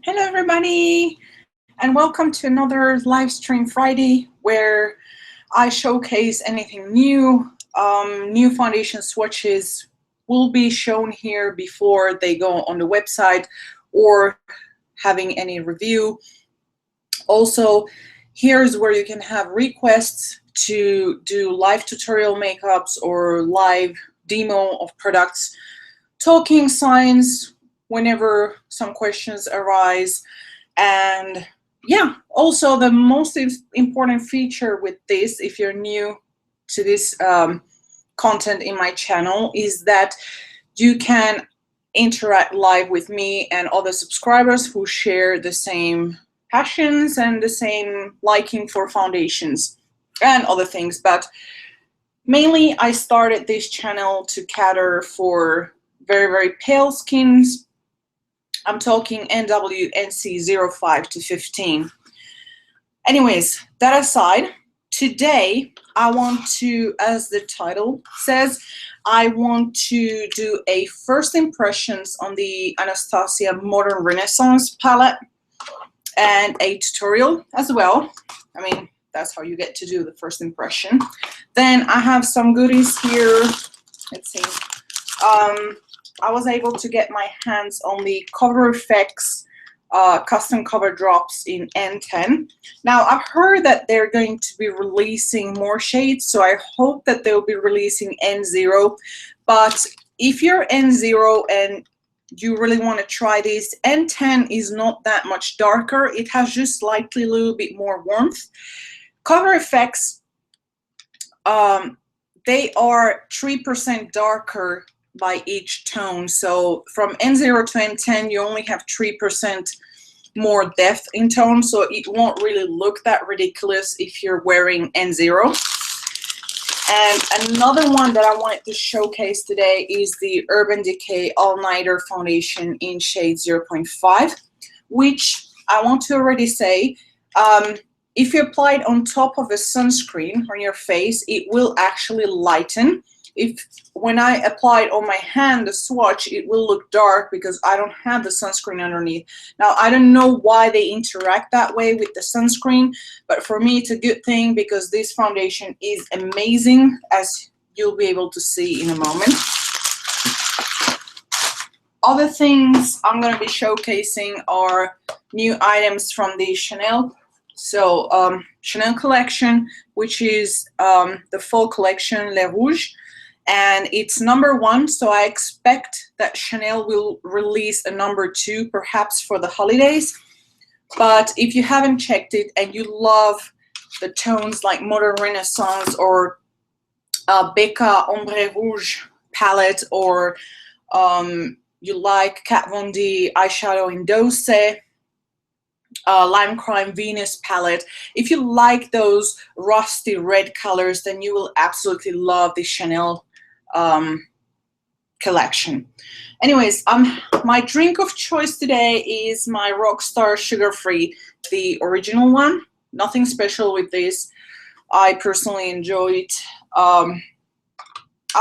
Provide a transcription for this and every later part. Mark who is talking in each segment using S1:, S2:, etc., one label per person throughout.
S1: Hello everybody, and welcome to another live stream Friday where I showcase anything new. New foundation swatches will be shown here before they go on the website or having any review. Also, here's where you can have requests to do live tutorial makeups or live demo of products, talking science whenever some questions arise. And yeah, also the most important feature with this, if you're new to this content in my channel, is that you can interact live with me and other subscribers who share the same passions and the same liking for foundations and other things. But mainly I started this channel to cater for very pale skins. I'm talking NW, NC 05 to 15. Anyways, that aside, today I want to, as the title says, I want to do a first impressions on the Anastasia Modern Renaissance palette and a tutorial as well. I mean, that's how you get to do the first impression. Then I have some goodies here. Let's see. I was able to get my hands on the Cover FX custom cover drops in N10. Now, I've heard that they're going to be releasing more shades, so I hope that they'll be releasing N0. But if you're N0 and you really want to try this, N10 is not that much darker. It has just slightly a little bit more warmth. Cover FX, they are 3% darker by each tone. So from N0 to N10, you only have 3% more depth in tone, so it won't really look that ridiculous if you're wearing N0. And another one that I wanted to showcase today is the Urban Decay All Nighter Foundation in shade 0.5, which I want to already say, if you apply it on top of a sunscreen on your face, it will actually lighten. When I apply it on my hand, the swatch, it will look dark because I don't have the sunscreen underneath. Now, I don't know why they interact that way with the sunscreen, but for me, it's a good thing because this foundation is amazing, as you'll be able to see in a moment. Other things I'm going to be showcasing are new items from the Chanel. So, Chanel collection, which is the fall collection Le Rouges. And it's #1, so I expect that Chanel will release a #2, perhaps for the holidays. But if you haven't checked it and you love the tones like Modern Renaissance or Becca Ombre Rouge palette, or you like Kat Von D eyeshadow in Dose, Lime Crime Venus palette, if you like those rusty red colors, then you will absolutely love the Chanel collection. Anyways, my drink of choice today is my Rockstar Sugar-Free, the original one. Nothing special with this. I personally enjoy it. I'm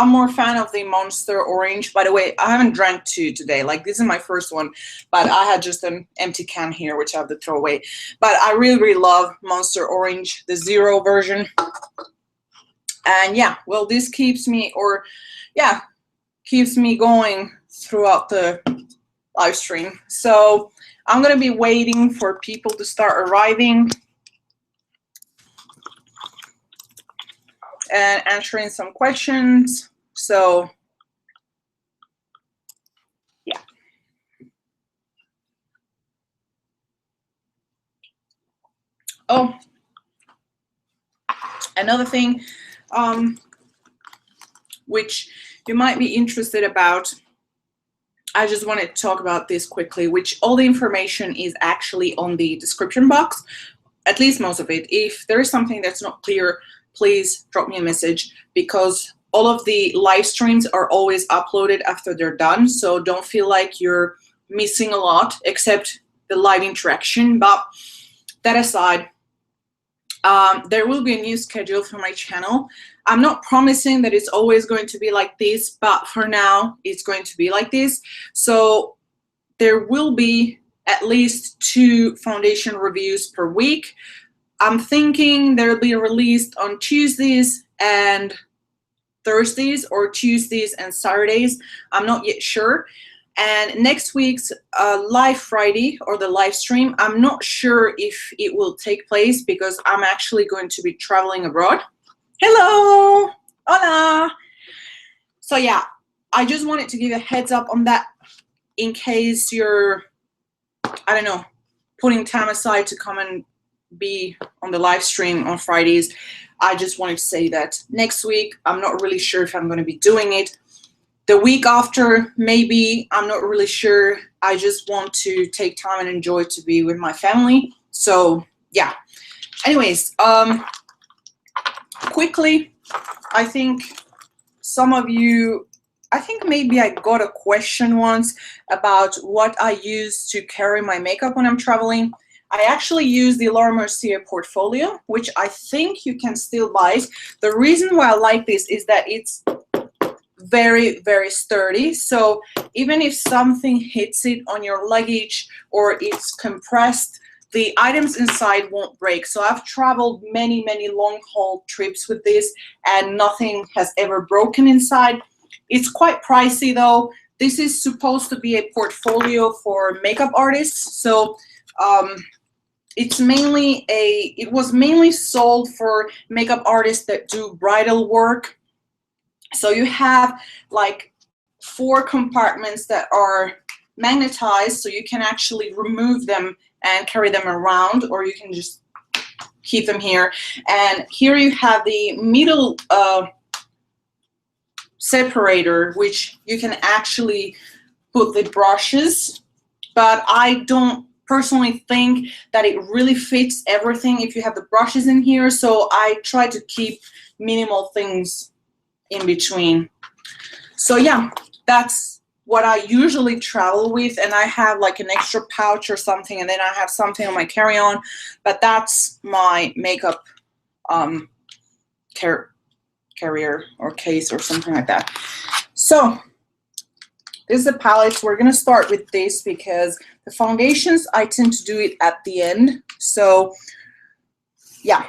S1: more fan of the Monster Orange. By the way, I haven't drank two today. Like, this is my first one, but I had just an empty can here, which I have to throw away. But I really love Monster Orange, the zero version. And yeah, well, this keeps me, keeps me going throughout the live stream. So I'm going to be waiting for people to start arriving and answering some questions. So yeah. Oh, another thing which you might be interested about, I just wanted to talk about this quickly, which all the information is actually on the description box, at least most of it. If there is something that's not clear, please drop me a message, because all of the live streams are always uploaded after they're done, so don't feel like you're missing a lot except the live interaction. But that aside, there will be a new schedule for my channel. I'm not promising that it's always going to be like this, but for now it's going to be like this. So there will be at least 2 foundation reviews per week. I'm thinking they'll be released on Tuesdays and Thursdays, or Tuesdays and Saturdays. I'm not yet sure. And next week's live Friday, or the live stream, I'm not sure if it will take place because I'm actually going to be traveling abroad. Hello, hola. So yeah, I just wanted to give a heads up on that in case you're, I don't know, putting time aside to come and be on the live stream on Fridays. I just wanted to say that next week, I'm not really sure if I'm going to be doing it. The week after, maybe, I'm not really sure. I just want to take time and enjoy to be with my family. So yeah. Anyways, quickly, I think some of you, I think maybe I got a question once about what I use to carry my makeup when I'm traveling. I actually use the Laura Mercier portfolio, which I think you can still buy. The reason why I like this is that it's very, very sturdy. So even if something hits it on your luggage or it's compressed, the items inside won't break. So I've traveled many, many long haul trips with this and nothing has ever broken inside. It's quite pricey though. This is supposed to be a portfolio for makeup artists. So it was mainly sold for makeup artists that do bridal work. So you have like 4 compartments that are magnetized, so you can actually remove them and carry them around, or you can just keep them here. And here you have the middle separator, which you can actually put the brushes, but I don't personally think that it really fits everything if you have the brushes in here, so I try to keep minimal things in between. So yeah, that's what I usually travel with, and I have like an extra pouch or something, and then I have something on my carry-on, but that's my makeup carrier or case or something like that. So this is the palette. We're gonna start with this because the foundations, I tend to do it at the end. So yeah,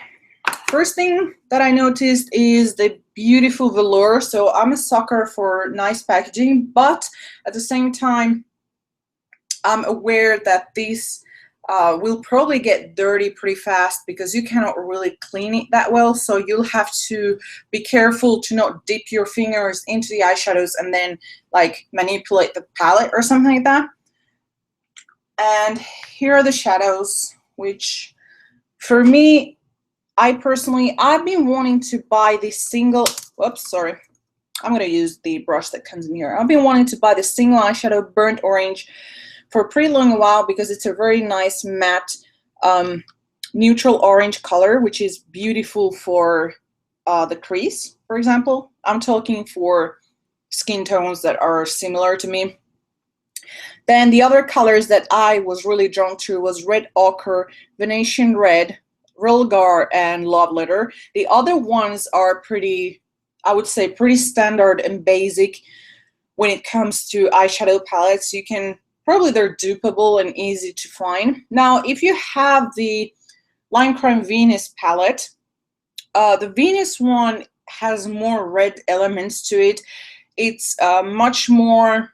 S1: first thing that I noticed is the beautiful velour. So I'm a sucker for nice packaging, but at the same time, I'm aware that this will probably get dirty pretty fast because you cannot really clean it that well. So you'll have to be careful to not dip your fingers into the eyeshadows and then like manipulate the palette or something like that. And here are the shadows, which for me, I've been wanting to buy this single, whoops, sorry. I'm going to use the brush that comes in here. I've been wanting to buy the single eyeshadow Burnt Orange for a pretty long while because it's a very nice matte neutral orange color, which is beautiful for the crease, for example. I'm talking for skin tones that are similar to me. Then the other colors that I was really drawn to was Red Ochre, Venetian Red, Rilgar, and Love Letter. The other ones are pretty, I would say, pretty standard and basic when it comes to eyeshadow palettes. You can probably, they're dupable and easy to find. Now, if you have the Lime Crime Venus palette, the Venus one has more red elements to it. It's much more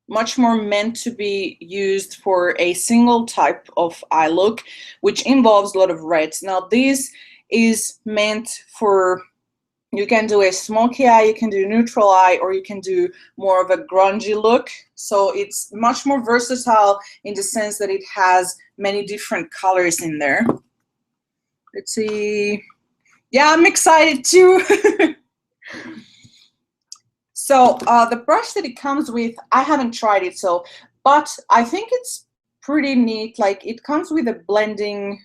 S1: meant to be used for a single type of eye look, which involves a lot of reds. Now this is meant for, you can do a smoky eye, you can do neutral eye, or you can do more of a grungy look. So it's much more versatile in the sense that it has many different colors in there. Let's see. Yeah, I'm excited too. So the brush that it comes with, I haven't tried it, but I think it's pretty neat. Like, it comes with a blending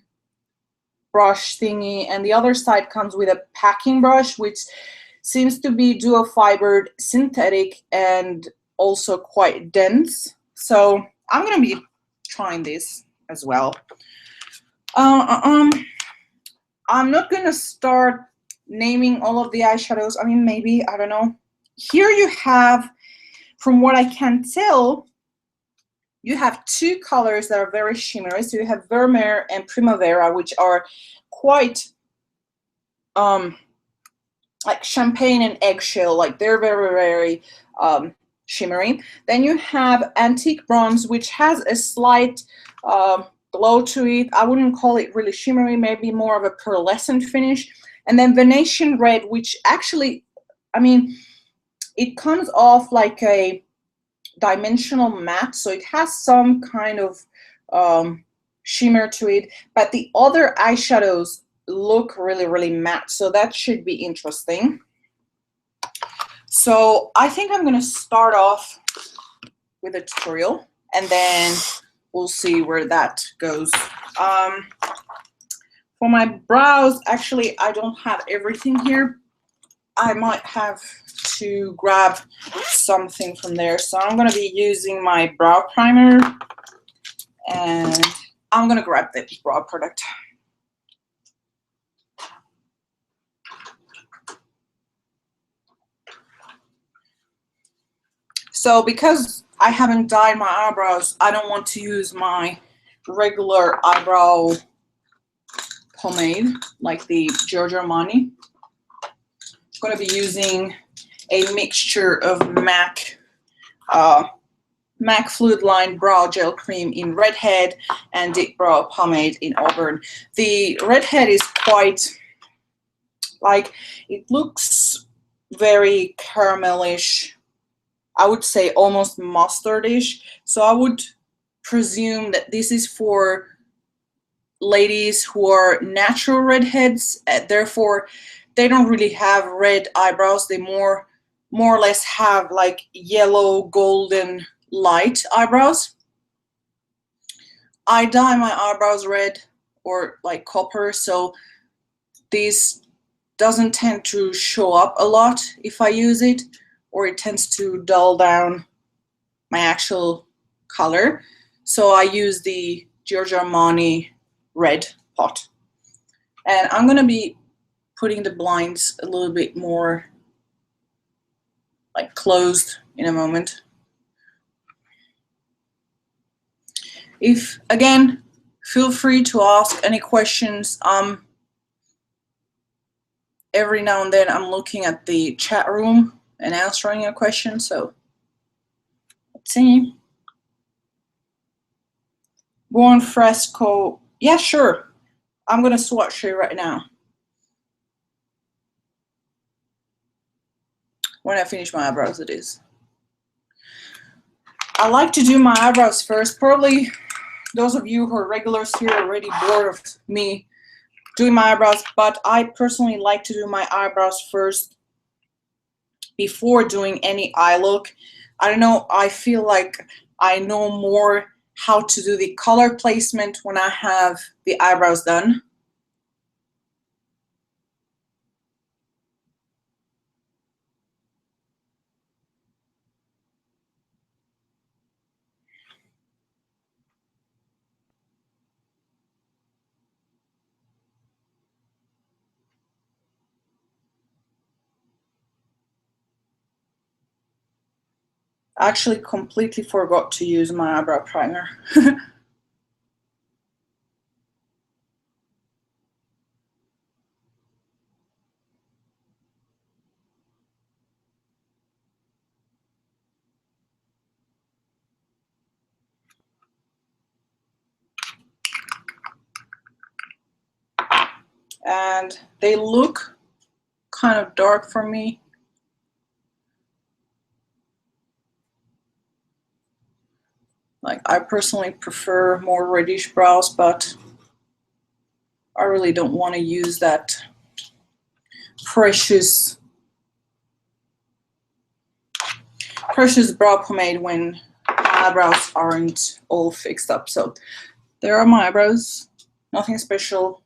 S1: brush thingy, and the other side comes with a packing brush, which seems to be dual fibered, synthetic, and also quite dense. So I'm gonna be trying this as well. I'm not gonna start naming all of the eyeshadows. I mean, maybe, I don't know. Here you have, from what I can tell, you have two colors that are very shimmery. So you have Vermeer and Primavera, which are quite like champagne and eggshell, like they're very, very shimmery. Then you have Antique Bronze, which has a slight glow to it. I wouldn't call it really shimmery, maybe more of a pearlescent finish. And then Venetian Red, which actually, I mean, it comes off like a dimensional matte, so it has some kind of shimmer to it, but the other eyeshadows look really, really matte, so that should be interesting. So I think I'm going to start off with a tutorial, and then we'll see where that goes. For my brows, actually, I don't have everything here. I might have to grab something from there. So I'm going to be using my brow primer, and I'm going to grab the brow product. So because I haven't dyed my eyebrows, I don't want to use my regular eyebrow pomade like the Giorgio Armani. I'm going to be using a mixture of MAC Fluid Line Brow Gel Cream in Redhead and Deep Brow Pomade in Auburn. The Redhead is quite, like, it looks very caramelish. I would say almost mustardish. So I would presume that this is for ladies who are natural redheads. Therefore, they don't really have red eyebrows. They more or less have like yellow, golden, light eyebrows. I dye my eyebrows red or like copper, so this doesn't tend to show up a lot if I use it, or it tends to dull down my actual color. So I use the Giorgio Armani red pot. And I'm going to be putting the blinds a little bit more like closed in a moment. If, again, feel free to ask any questions. Every now and then I'm looking at the chat room and answering a question, so let's see. Born Fresco, yeah, sure. I'm gonna swatch it right now when I finish my eyebrows, it is. I like to do my eyebrows first. Probably those of you who are regulars here are already bored of me doing my eyebrows, but I personally like to do my eyebrows first before doing any eye look. I don't know, I feel like I know more how to do the color placement when I have the eyebrows done. I actually completely forgot to use my eyebrow primer. And they look kind of dark for me. Like, I personally prefer more reddish brows, but I really don't want to use that precious brow pomade when my eyebrows aren't all fixed up. So there are my eyebrows, nothing special.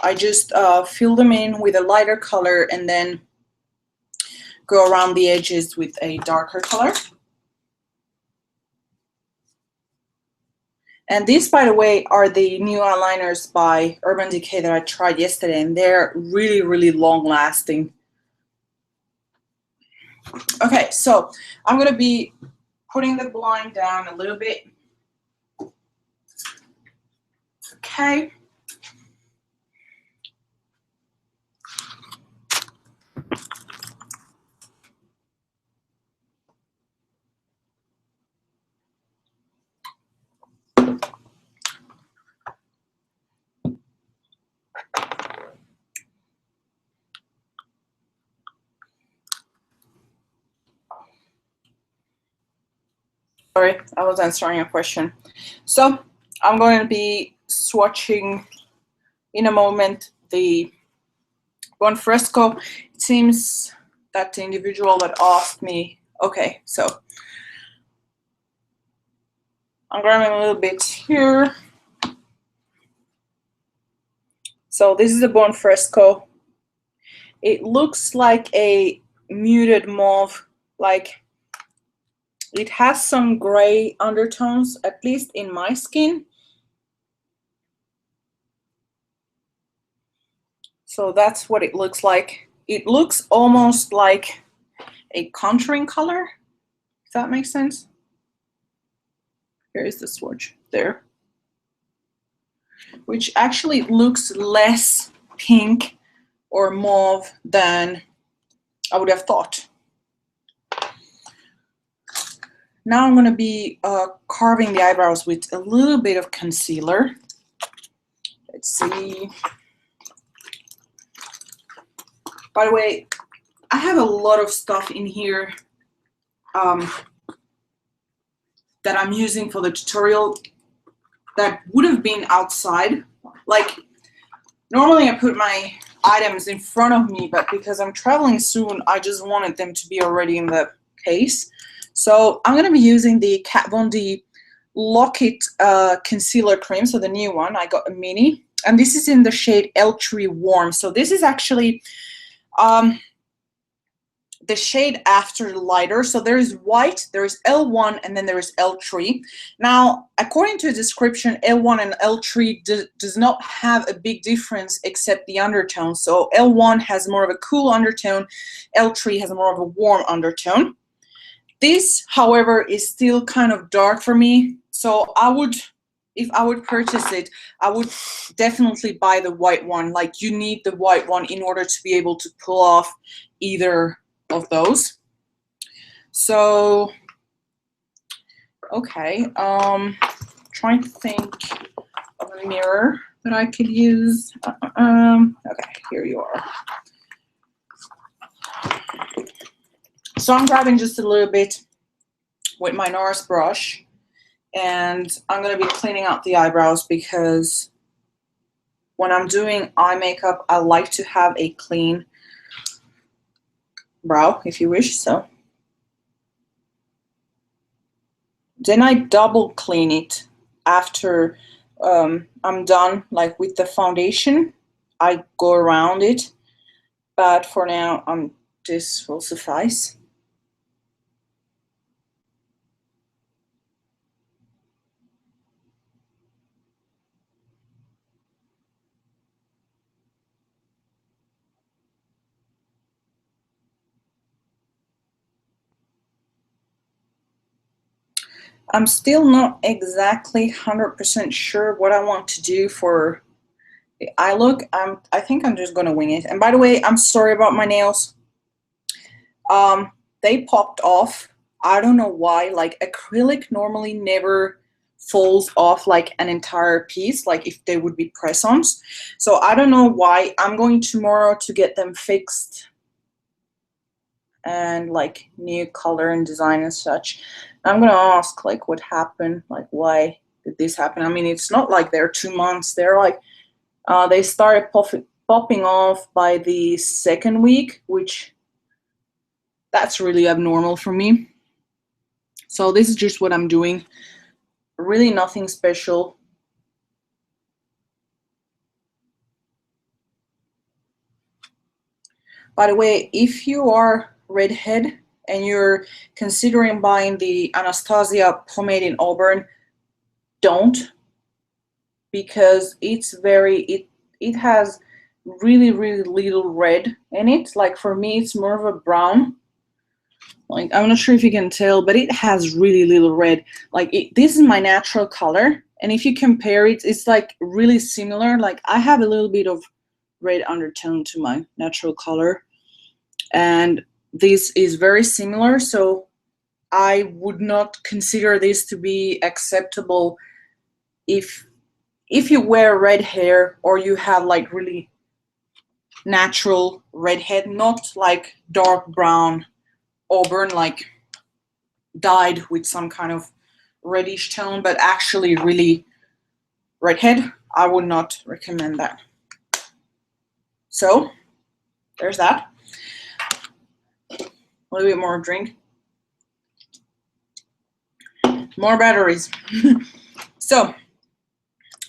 S1: I just fill them in with a lighter color and then go around the edges with a darker color. And these, by the way, are the new eyeliners by Urban Decay that I tried yesterday, and they're really, really long lasting. Okay, so I'm going to be putting the blind down a little bit. Okay. Sorry, I was answering a question. So I'm going to be swatching in a moment the Buon Fresco. It seems that the individual that asked me, okay, so I'm grabbing a little bit here. So this is the Buon Fresco. It looks like a muted mauve, like it has some gray undertones, at least in my skin. So that's what it looks like. It looks almost like a contouring color, if that makes sense. Here is the swatch there, which actually looks less pink or mauve than I would have thought. Now I'm going to be carving the eyebrows with a little bit of concealer. Let's see. By the way, I have a lot of stuff in here that I'm using for the tutorial that would have been outside. Like, normally I put my items in front of me, but because I'm traveling soon, I just wanted them to be already in the case. So I'm going to be using the Kat Von D Lock-It concealer cream, so the new one. I got a mini, and this is in the shade L3 Warm. So this is actually the shade after the lighter. So there is white, there is L1, and then there is L3. Now, according to the description, L1 and L3 does not have a big difference except the undertone. So L1 has more of a cool undertone, L3 has more of a warm undertone. This, however, is still kind of dark for me. So I would, if I would purchase it, I would definitely buy the white one. Like, you need the white one in order to be able to pull off either of those. So, okay, trying to think of a mirror that I could use. Okay, here you are. So I'm grabbing just a little bit with my NARS brush, and I'm going to be cleaning out the eyebrows because when I'm doing eye makeup, I like to have a clean brow, if you wish. So then I double clean it after I'm done, like with the foundation. I go around it, but for now this will suffice. I'm still not exactly 100% sure what I want to do for the eye look. I think I'm just gonna wing it. And by the way, I'm sorry about my nails. They popped off. I don't know why. Like, acrylic normally never falls off like an entire piece, like if they would be press-ons. So I don't know why. I'm going tomorrow to get them fixed and like new color and design and such. I'm gonna ask like what happened, like why did this happen. I mean, it's not like they're 2 months. They're like they started popping off by the 2nd week, which that's really abnormal for me. So this is just what I'm doing. Really nothing special. By the way, if you are redhead and you're considering buying the Anastasia pomade in Auburn, don't, because it's very, it has really little red in it. Like, for me, it's more of a brown. Like, I'm not sure if you can tell, but it has really little red. Like, this is my natural color, and if you compare it, it's like really similar. Like, I have a little bit of red undertone to my natural color, and this is very similar, so I would not consider this to be acceptable if you wear red hair or you have like really natural redhead, not like dark brown auburn, like dyed with some kind of reddish tone, but actually really redhead. I would not recommend that. So there's that. A little bit more drink. More batteries. So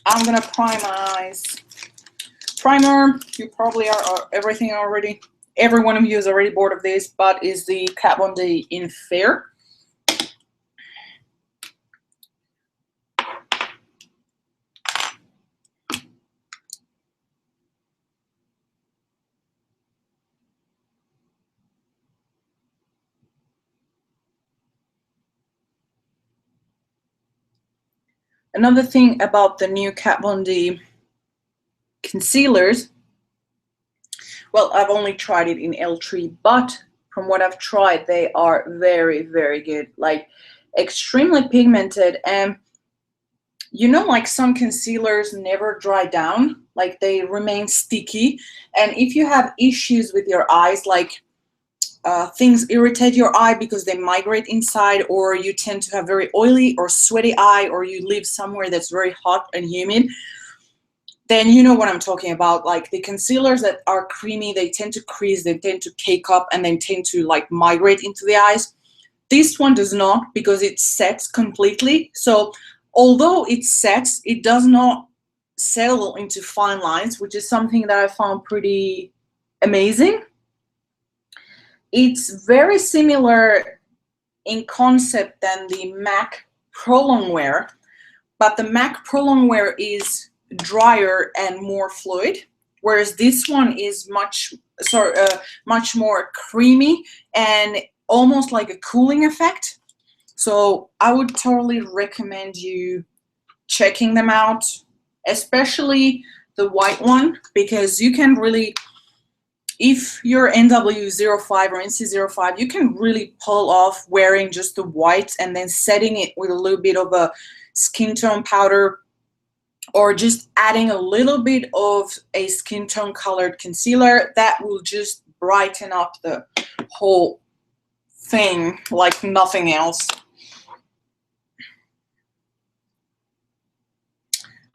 S1: I'm gonna prime my eyes. Primer, you probably are everything already. Every one of you is already bored of this, but is the Kat Von D in Fair. Another thing about the new Kat Von D concealers, well, I've only tried it in L3, but from what I've tried, they are very, very good. Like, extremely pigmented, and you know, like some concealers never dry down, like they remain sticky. And if you have issues with your eyes, like things irritate your eye because they migrate inside, or you tend to have very oily or sweaty eye, or you live somewhere that's very hot and humid, then you know what I'm talking about. Like, the concealers that are creamy, they tend to crease, they tend to cake up, and they tend to like migrate into the eyes. This one does not, because it sets completely. So although it sets, it does not settle into fine lines, which is something that I found pretty amazing. It's very similar in concept than the MAC Pro Longwear, but the MAC Pro Longwear is drier and more fluid, whereas this one is much more creamy and almost like a cooling effect. So I would totally recommend you checking them out, especially the white one, because you can really, if you're NW05 or NC05, you can really pull off wearing just the white and then setting it with a little bit of a skin tone powder, or just adding a little bit of a skin tone colored concealer. That will just brighten up the whole thing like nothing else.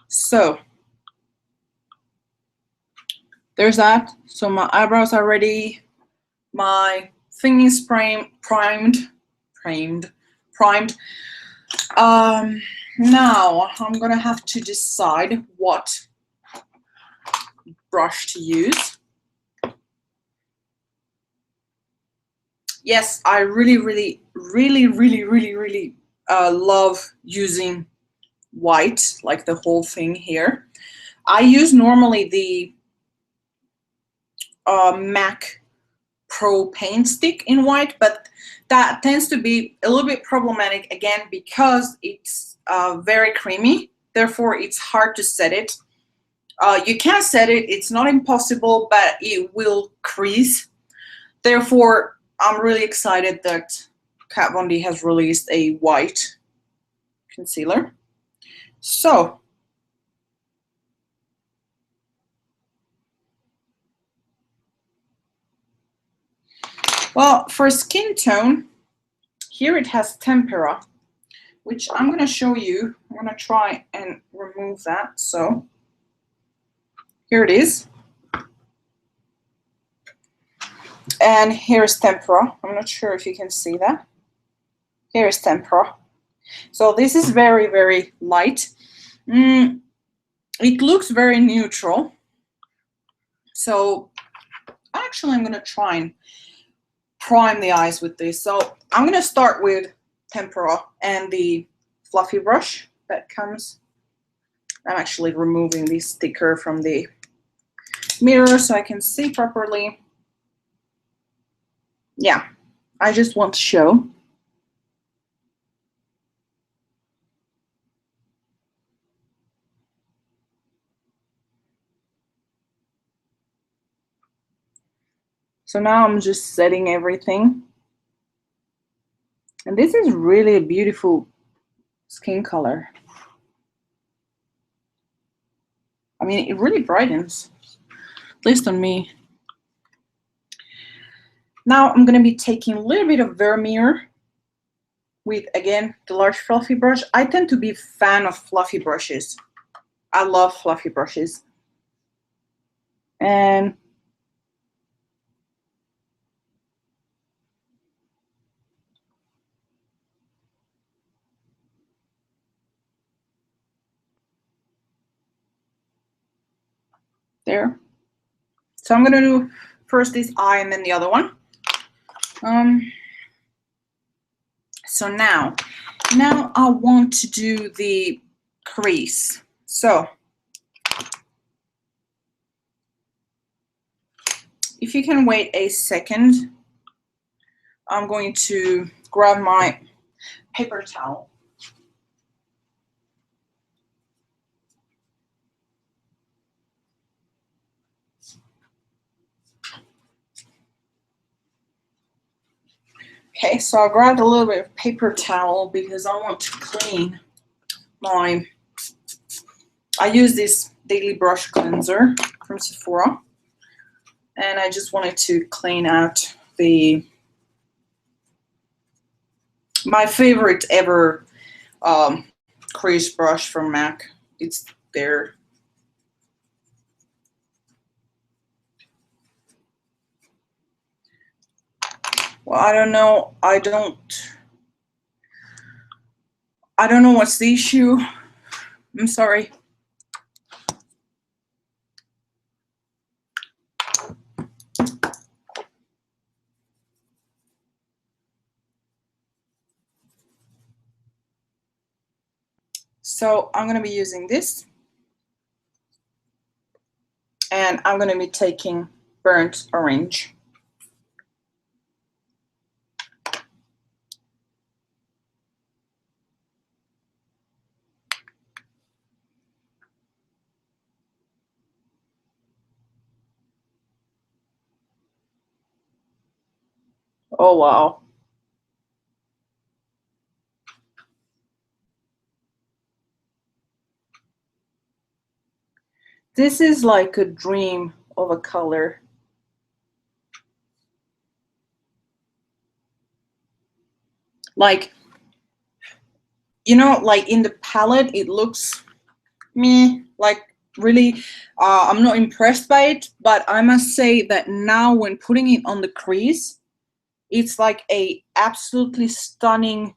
S1: So there's that. So my eyebrows are ready. My thing is primed. Now I'm gonna have to decide what brush to use. Yes, I really love using white, like the whole thing here. I use normally the MAC Pro Paint Stick in white, but that tends to be a little bit problematic, again, because it's very creamy. Therefore, it's hard to set it. You can set it, it's not impossible, but it will crease. Therefore, I'm really excited that Kat Von D has released a white concealer. So, well, for skin tone, here it has Tempera, which I'm going to show you. I'm going to try and remove that. So, here it is. And here's Tempera. I'm not sure if you can see that. Here's Tempera. So this is very light. It looks very neutral. So actually I'm going to try and prime the eyes with this. So I'm going to start with Tempera and the fluffy brush that comes. I'm actually removing the sticker from the mirror so I can see properly. Yeah, I just want to show. So now I'm just setting everything. And this is really a beautiful skin color. I mean, it really brightens, at least on me. Now I'm going to be taking a little bit of Vermeer with, again, the large fluffy brush. I tend to be a fan of fluffy brushes. I love fluffy brushes. And there. So I'm going to do first this eye and then the other one. So now I want to do the crease. So if you can wait a second, I'm going to grab my paper towel. Okay, so I grabbed a little bit of paper towel because I want to clean my, I use this daily brush cleanser from Sephora, and I just wanted to clean out my favorite ever crease brush from MAC. It's there. Well, I don't know. I don't know what's the issue. I'm sorry. So I'm going to be using this. And I'm going to be taking burnt orange. Oh, wow. This is like a dream of a color. Like, you know, like in the palette, it looks meh, like really, I'm not impressed by it, but I must say that now when putting it on the crease, it's like a absolutely stunning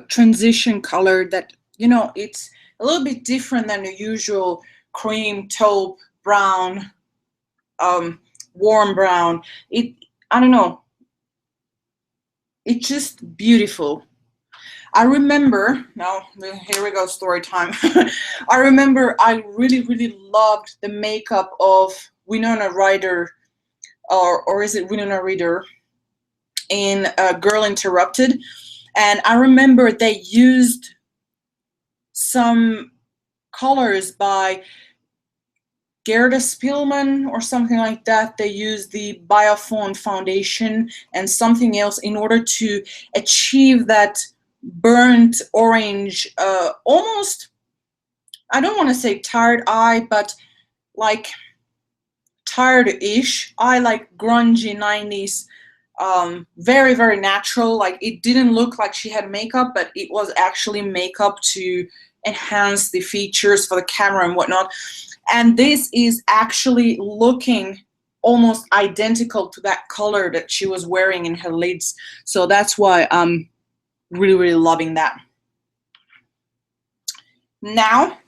S1: transition color that, you know, it's a little bit different than the usual cream, taupe, brown, warm brown. I don't know, it's just beautiful. I remember, now here we go, story time. I remember I really, really loved the makeup of Winona Ryder, or is it Winona Ryder, in Girl Interrupted. And I remember they used some colors by Gerda Spielman or something like that. They used the Biophone foundation and something else in order to achieve that burnt orange, almost, I don't want to say tired eye, but like tired-ish eye, like grungy 90s, very, very natural. Like it didn't look like she had makeup, but it was actually makeup to enhance the features for the camera and whatnot. And this is actually looking almost identical to that color that she was wearing in her lids. So that's why I'm really, really loving that. Now,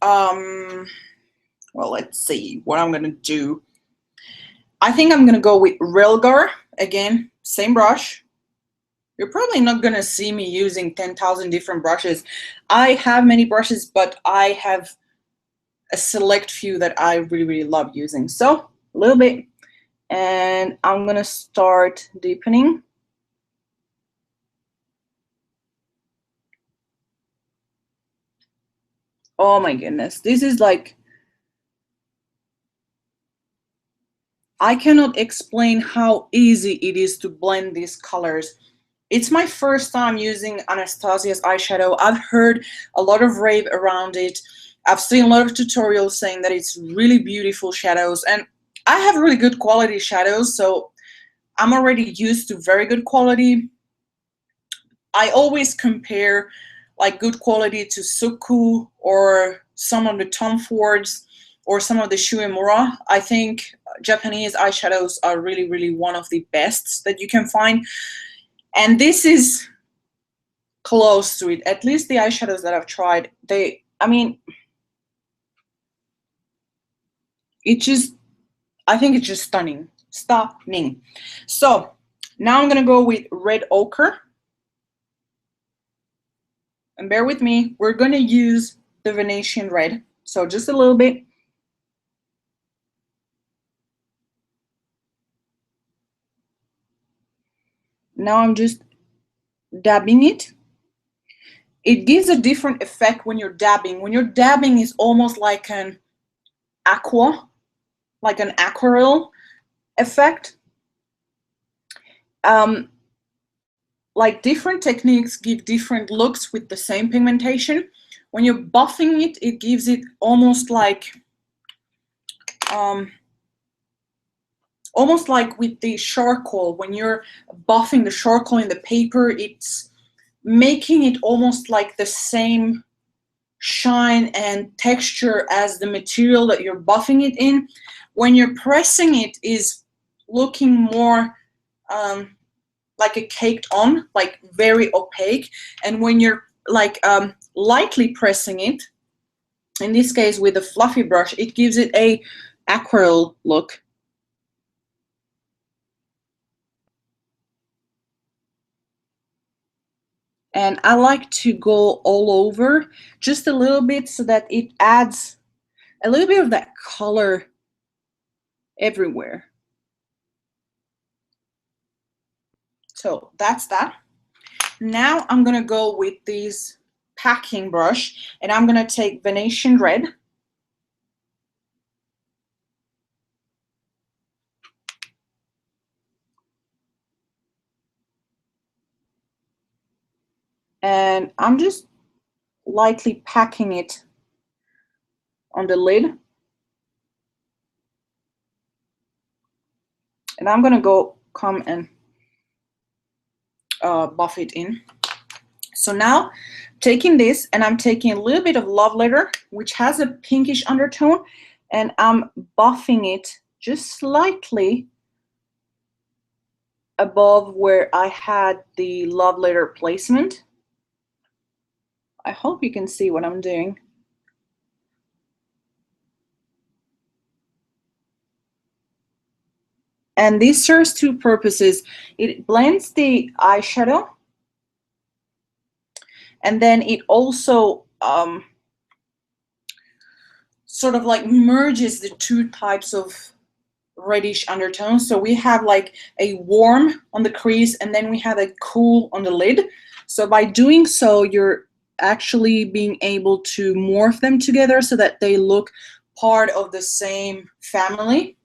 S1: well, let's see what I'm gonna do. I think I'm gonna go with Relgar again, same brush. You're probably not gonna see me using 10,000 different brushes. I have many brushes, but I have a select few that I really, really love using. So a little bit And I'm gonna start deepening. Oh my goodness, this is like, I cannot explain how easy it is to blend these colors. It's my first time using Anastasia's eyeshadow. I've heard a lot of rave around it. I've seen a lot of tutorials saying that it's really beautiful shadows, and I have really good quality shadows, so I'm already used to very good quality. I always compare like good quality to Suku or some of the Tom Fords or some of the Shu Uemura. I think Japanese eyeshadows are really, really one of the best that you can find. And this is close to it. At least the eyeshadows that I've tried, I mean, I think it's just stunning. Stunning. So now I'm gonna go with red ochre. And bear with me, we're gonna use the Venetian red. So just a little bit. Now I'm just dabbing it. It gives a different effect when you're dabbing. When you're dabbing, it's almost like an aqua, like an aquarelle effect. Like different techniques give different looks with the same pigmentation. When you're buffing it, it gives it almost like with the charcoal. When you're buffing the charcoal in the paper, it's making it almost like the same shine and texture as the material that you're buffing it in. When you're pressing it, is looking more like a caked on, like very opaque. And when you're like lightly pressing it, in this case with a fluffy brush, it gives it a aquarelle look. And I like to go all over just a little bit so that it adds a little bit of that color everywhere. So that's that. Now I'm gonna go with this packing brush, and I'm gonna take Venetian red. And I'm just lightly packing it on the lid. And I'm gonna come and buff it in. So now taking this, and I'm taking a little bit of Love Letter, which has a pinkish undertone, and I'm buffing it just slightly above where I had the Love Letter placement. I hope you can see what I'm doing. And this serves two purposes. It blends the eyeshadow, and then it also sort of like merges the two types of reddish undertones. So we have like a warm on the crease, and then we have a cool on the lid. So by doing so, you're actually being able to morph them together so that they look part of the same family.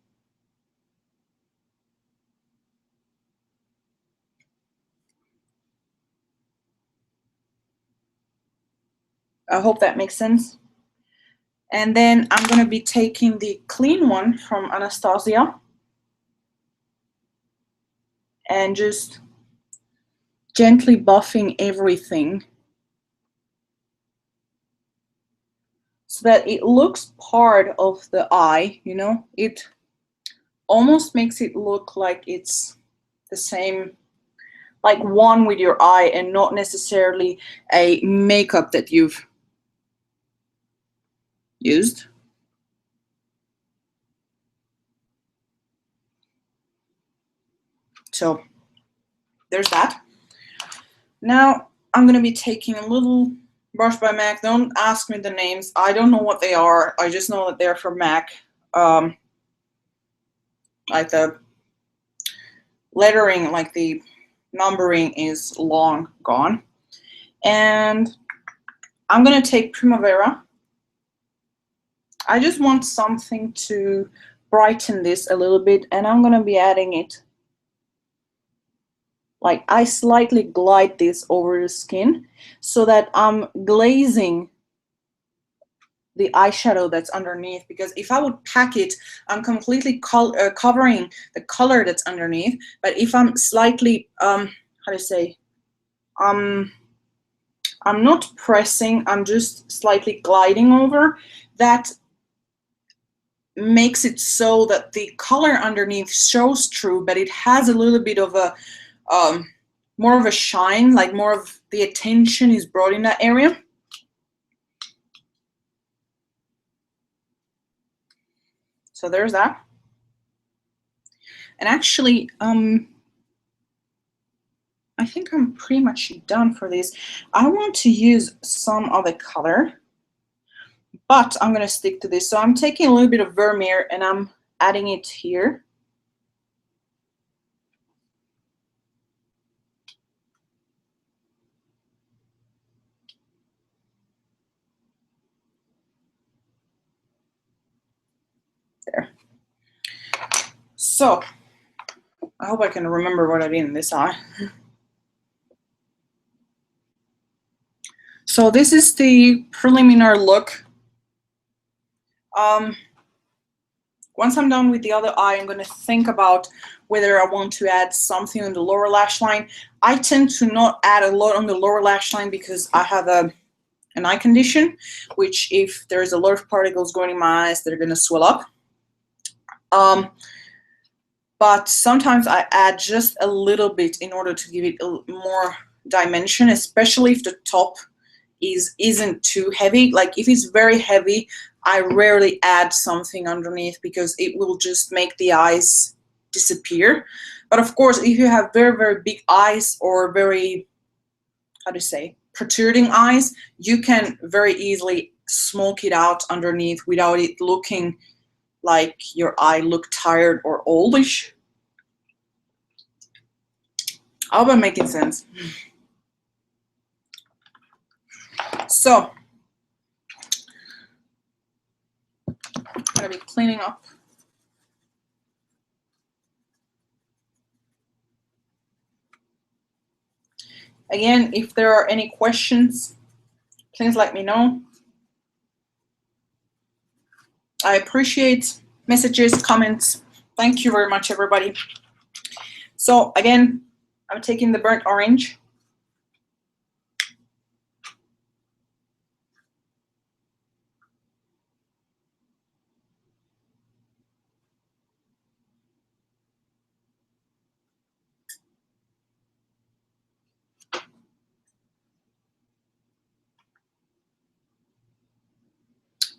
S1: I hope that makes sense. And then I'm going to be taking the clean one from Anastasia and just gently buffing everything so that it looks part of the eye, you know? It almost makes it look like it's the same, like one with your eye, and not necessarily a makeup that you've used. So there's that. Now I'm going to be taking a little brush by MAC. Don't ask me the names. I don't know what they are. I just know that they're from MAC. Like the lettering, like the numbering, is long gone. And I'm gonna take Primavera. I just want something to brighten this a little bit, and I'm gonna be adding it, like I slightly glide this over the skin so that I'm glazing the eyeshadow that's underneath, because if I would pack it, I'm completely covering the color that's underneath. But if I'm slightly, how to say, I'm not pressing, I'm just slightly gliding over, that makes it so that the color underneath shows through, but it has a little bit of a, more of a shine, like more of the attention is brought in that area. So there's that. And actually, I think I'm pretty much done for this. I want to use some other color, but I'm gonna stick to this. So I'm taking a little bit of Vermeer and I'm adding it here. There. So I hope I can remember what I did in this eye. So this is the preliminary look. Once I'm done with the other eye, I'm going to think about whether I want to add something on the lower lash line. I tend to not add a lot on the lower lash line because I have an eye condition, which if there's a lot of particles going in my eyes, they're going to swell up. But sometimes I add just a little bit in order to give it a more dimension, especially if the top isn't too heavy. Like if it's very heavy, I rarely add something underneath because it will just make the eyes disappear. But of course, if you have very, very big eyes or very, how to say, protruding eyes, you can very easily smoke it out underneath without it looking like your eye looked tired or oldish. I hope I'm making sense. So I'm gonna be cleaning up. Again, if there are any questions, please let me know. I appreciate messages, comments. Thank you very much, everybody. So again, I'm taking the burnt orange.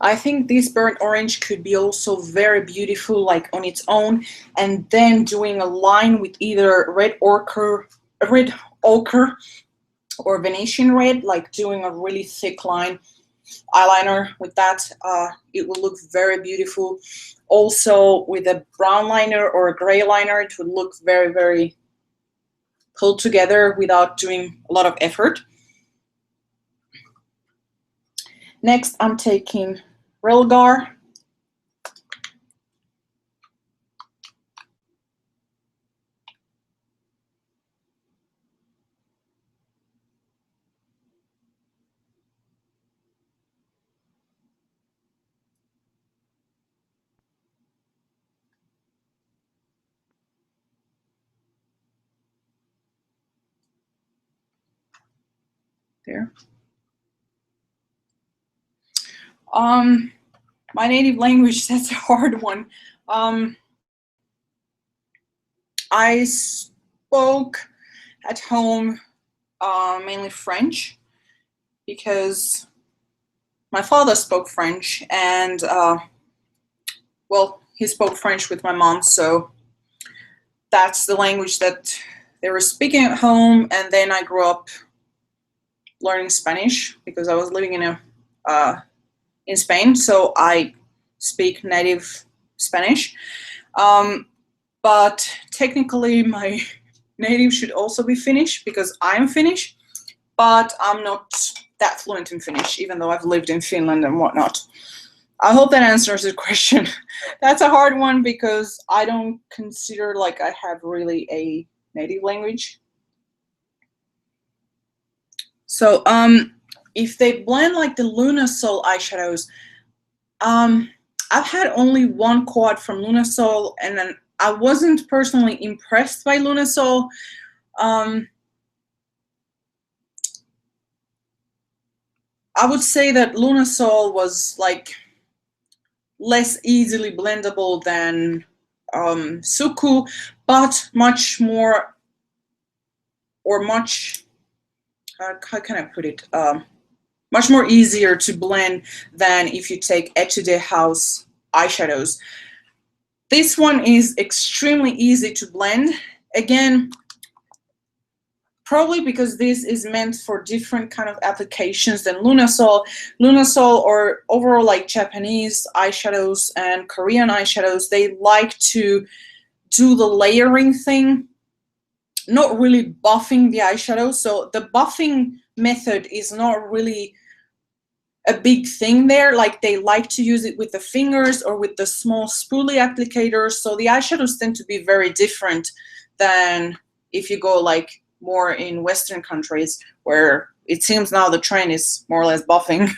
S1: I think this burnt orange could be also very beautiful, like on its own, and then doing a line with either red ochre or Venetian red, like doing a really thick line eyeliner with that. It will look very beautiful. Also with a brown liner or a gray liner, it would look very, very pulled together without doing a lot of effort. Next, I'm taking Relgar. There. My native language, that's a hard one. I spoke at home mainly French because my father spoke French, and well, he spoke French with my mom, so that's the language that they were speaking at home. And then I grew up learning Spanish because I was living in Spain, so I speak native Spanish. But but technically my native should also be Finnish because I'm Finnish, but I'm not that fluent in Finnish, even though I've lived in Finland and whatnot. I hope that answers the question. That's a hard one because I don't consider like I have really a native language. So if they blend like the Lunasol eyeshadows, I've had only one quad from Lunasol, and then I wasn't personally impressed by Lunasol. I would say that Lunasol was like less easily blendable than Suku, but much more, or much, how can I put it? Much more easier to blend than if you take Etude House eyeshadows. This one is extremely easy to blend. Again, probably because this is meant for different kind of applications than Lunasol. Lunasol, or overall like Japanese eyeshadows and Korean eyeshadows, they like to do the layering thing, not really buffing the eyeshadow. So the buffing method is not really a big thing there. Like they like to use it with the fingers or with the small spoolie applicators. So the eyeshadows tend to be very different than if you go like more in Western countries, where it seems now the trend is more or less buffing.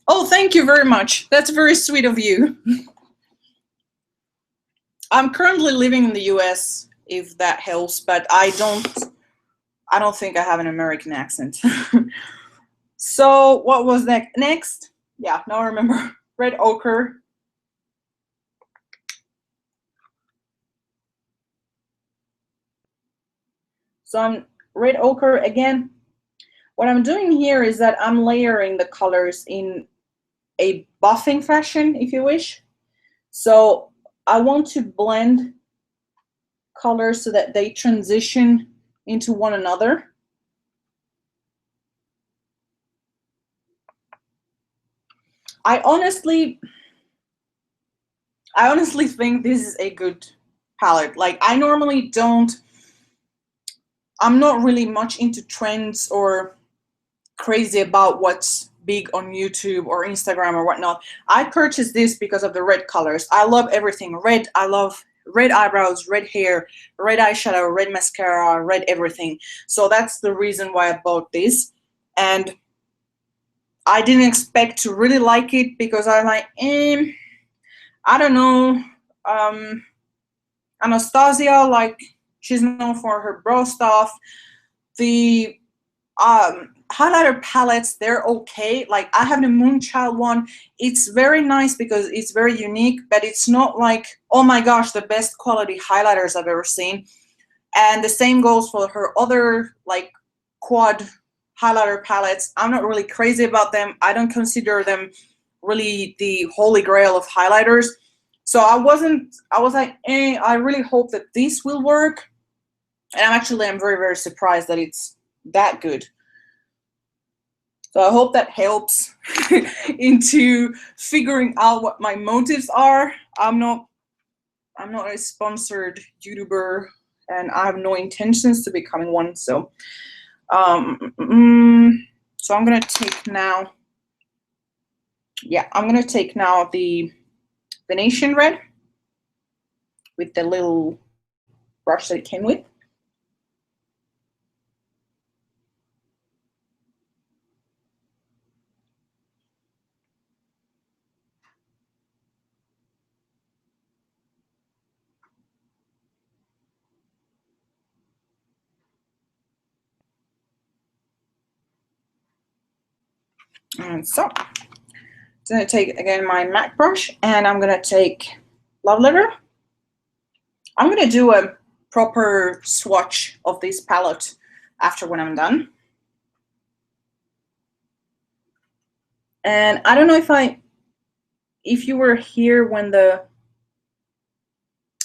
S1: Oh, thank you very much. That's very sweet of you. I'm currently living in the US, if that helps, but I don't think I have an American accent. So what was next? Yeah, now I remember. Red ochre. So I'm red ochre again. What I'm doing here is that I'm layering the colors in a buffing fashion, if you wish. So I want to blend colors so that they transition into one another. I honestly think this is a good palette. Like I normally I'm not really much into trends or crazy about what's big on YouTube or Instagram or whatnot. I purchased this because of the red colors. I love everything red. I love red eyebrows, red hair, red eyeshadow, red mascara, red everything. So that's the reason why I bought this. And I didn't expect to really like it because I'm like, I don't know. Anastasia, like, she's known for her brow stuff. The highlighter palettes, they're okay. Like I have the Moonchild one. It's very nice because it's very unique, but it's not like, oh my gosh, the best quality highlighters I've ever seen. And the same goes for her other like quad highlighter palettes. I'm not really crazy about them. I don't consider them really the holy grail of highlighters. So I was like, I really hope that this will work. And I'm very, very surprised that it's that good. So I hope that helps into figuring out what my motives are. I'm not a sponsored YouTuber, and I have no intentions to becoming one. So, so I'm gonna take now. Yeah, I'm gonna take now the Venetian red with the little brush that it came with. And so, I'm gonna take again my MAC brush, and I'm gonna take Love Letter. I'm gonna do a proper swatch of this palette after when I'm done. And I don't know if you were here when the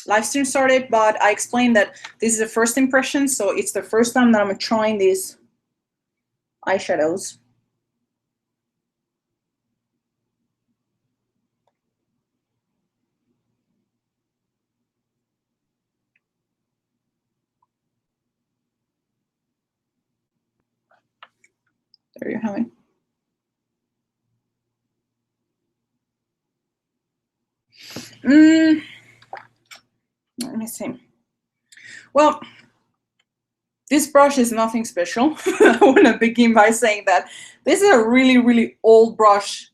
S1: live stream started, but I explained that this is a first impression, so it's the first time that I'm trying these eyeshadows. there you have it. Let me see. Well, this brush is nothing special. I want to begin by saying that this is a really, really old brush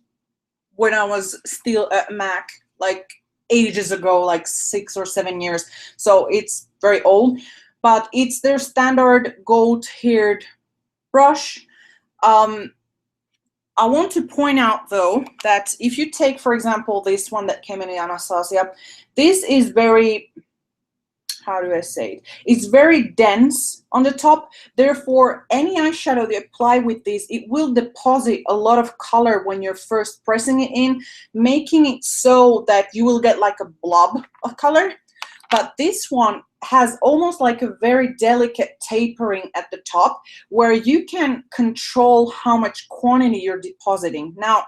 S1: when I was still at Mac, like ages ago, like 6 or 7 years. So it's very old, but it's their standard goat-haired brush. I want to point out though that if you take, for example, this one that came in Anastasia, this is very, how do I say it? It's very dense on the top. Therefore, any eyeshadow you apply with this, it will deposit a lot of color when you're first pressing it in, making it so that you will get like a blob of color. But this one has almost like a very delicate tapering at the top where you can control how much quantity you're depositing. Now,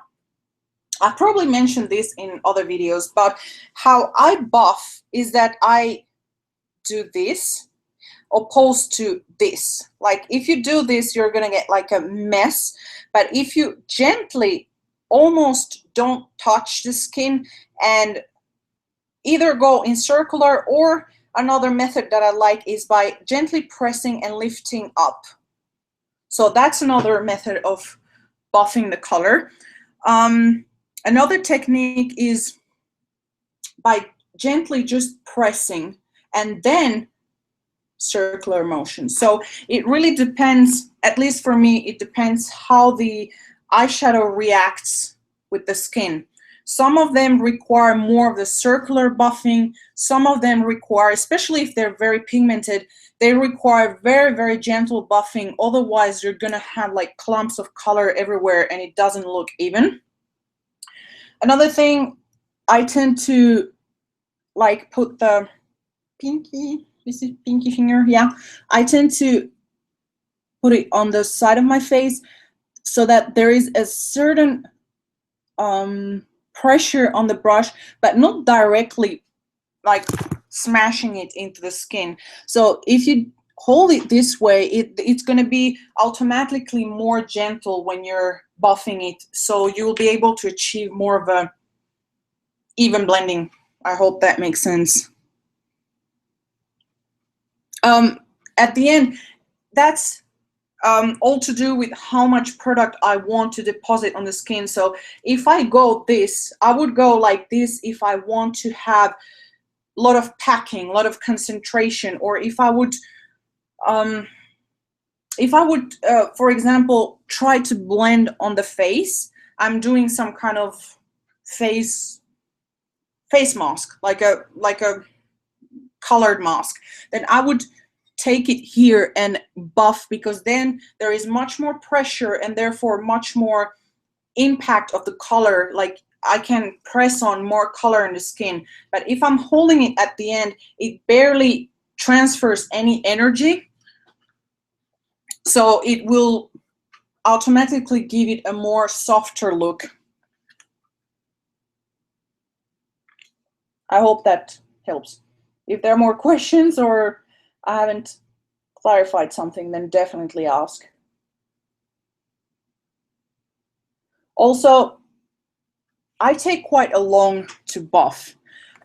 S1: I probably mentioned this in other videos, but how I buff is that I do this opposed to this. Like if you do this, you're gonna get like a mess. But if you gently almost don't touch the skin and either go in circular, or another method that I like is by gently pressing and lifting up. So that's another method of buffing the color. Another technique is by gently just pressing and then circular motion. So it really depends, at least for me, it depends how the eyeshadow reacts with the skin. Some of them require more of the circular buffing. Some of them require, especially if they're very pigmented, they require very, very gentle buffing. Otherwise, you're gonna have like clumps of color everywhere and it doesn't look even. Another thing, I tend to like put the pinky, this is pinky finger, yeah. I tend to put it on the side of my face so that there is a certain pressure on the brush, but not directly like smashing it into the skin. So if you hold it this way, it's going to be automatically more gentle when you're buffing it. So you'll be able to achieve more of a even blending. I hope that makes sense. At the end, that's all to do with how much product I want to deposit on the skin. So if I go this, I would go like this if I want to have a lot of packing, a lot of concentration, or if I would, for example, try to blend on the face. I'm doing some kind of face mask, like a colored mask. Then I would take it here and buff, because then there is much more pressure and therefore much more impact of the color. Like I can press on more color in the skin. But if I'm holding it at the end, it barely transfers any energy. So it will automatically give it a more softer look. I hope that helps. If there are more questions or I haven't clarified something, then definitely ask. Also, I take quite a long to buff.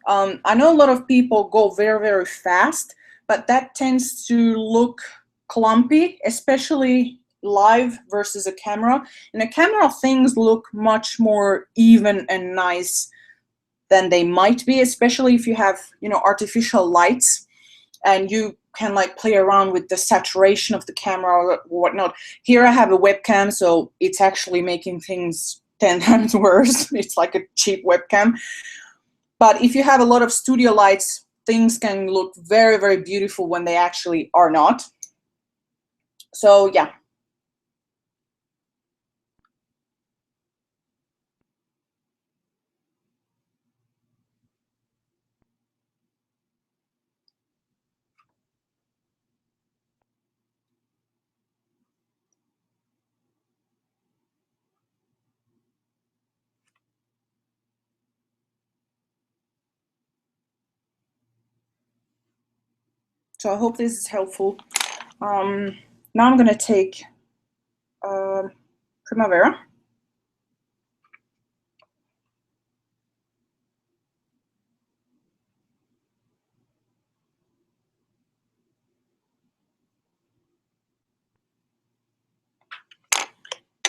S1: I know a lot of people go very, very fast, but that tends to look clumpy, especially live versus a camera. In a camera, things look much more even and nice than they might be, especially if you have, you know, artificial lights and you can like play around with the saturation of the camera or whatnot. Here I have a webcam, so it's actually making things 10 times worse. It's like a cheap webcam. But if you have a lot of studio lights, things can look very, very beautiful when they actually are not. So yeah. So I hope this is helpful. Now I'm gonna take Primavera.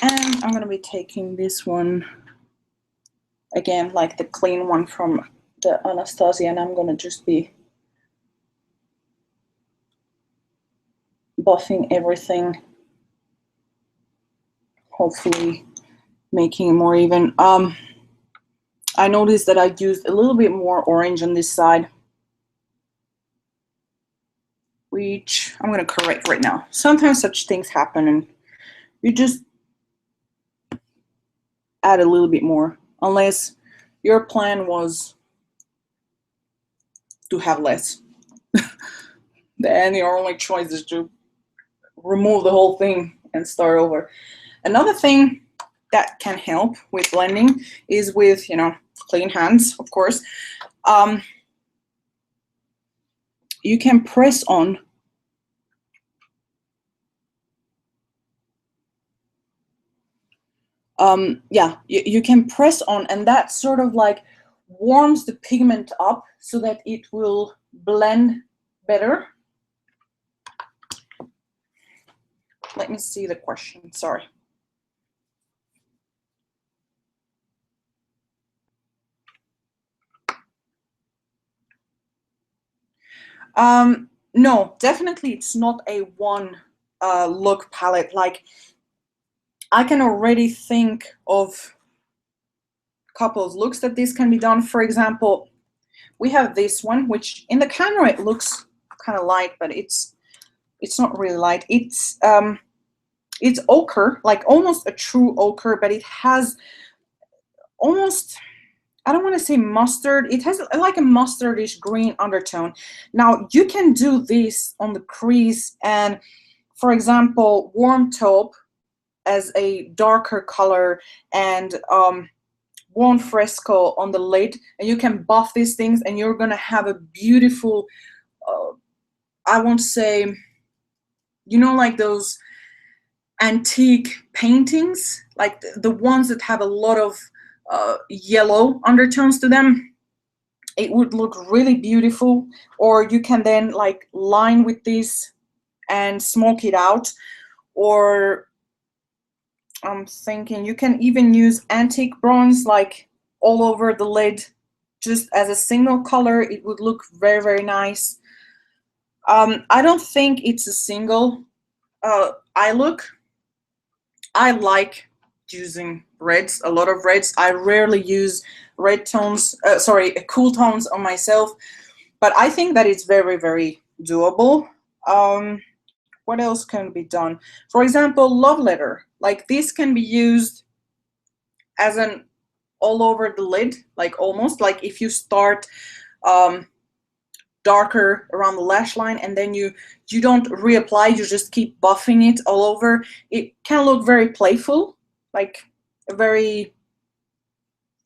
S1: And I'm going to be taking this one again, like the clean one from the Anastasia, and I'm going to just be buffing everything, hopefully making it more even. I noticed that I used a little bit more orange on this side, which I'm going to correct right now. Sometimes such things happen and you just add a little bit more, unless your plan was to have less. Then your only choice is to remove the whole thing and start over. Another thing that can help with blending is with, you know, clean hands, of course. You can press on you can press on, and that sort of like warms the pigment up so that it will blend better. Let me see the question, sorry. No, definitely it's not a one look palette. Like, I can already think of a couple of looks that this can be done. For example, we have this one, which in the camera it looks kind of light, but it's not really light. It's ochre, like almost a true ochre, but it has almost, I don't want to say mustard, it has like a mustardish green undertone. Now you can do this on the crease and, for example, warm taupe as a darker color and warm fresco on the lid, and you can buff these things and you're gonna have a beautiful, I won't say, you know, like those antique paintings, like the ones that have a lot of yellow undertones to them. It would look really beautiful. Or you can then like line with this and smoke it out. Or I'm thinking you can even use antique bronze like all over the lid, just as a single color. It would look very, very nice. I don't think it's a single eye look. I like using reds, a lot of reds. I rarely use red tones, cool tones on myself, but I think that it's very, very doable. What else can be done? For example, love letter. Like this can be used as an all over the lid, like almost like if you start darker around the lash line and then you don't reapply, you just keep buffing it all over. It can look very playful, like a very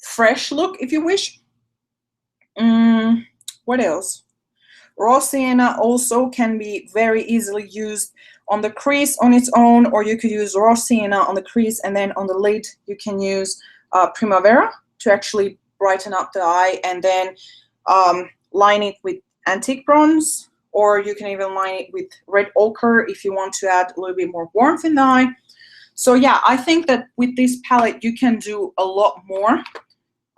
S1: fresh look if you wish. What else? Raw sienna also can be very easily used on the crease on its own, or you could use raw sienna on the crease and then on the lid you can use Primavera to actually brighten up the eye, and then line it with antique bronze, or you can even line it with red ochre if you want to add a little bit more warmth in the eye. So yeah, I think that with this palette you can do a lot more.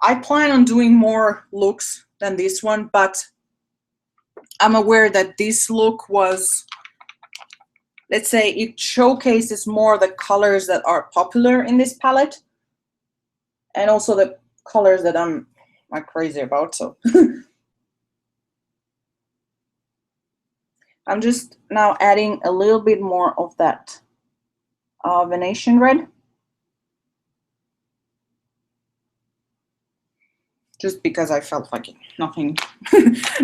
S1: I plan on doing more looks than this one, but I'm aware that this look was, let's say, it showcases more the colors that are popular in this palette and also the colors that I'm like crazy about. So I'm just now adding a little bit more of that Venetian red, just because I felt like it. Nothing,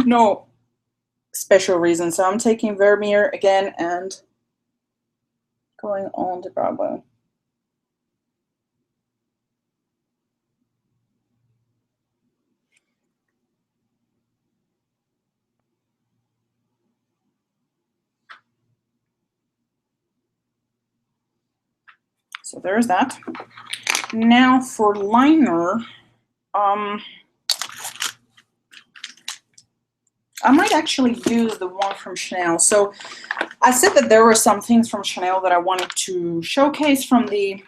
S1: no special reason. So I'm taking Vermeer again and going on the brow bone. So there's that. Now for liner, I might actually use the one from Chanel. So I said that there were some things from Chanel that I wanted to showcase from the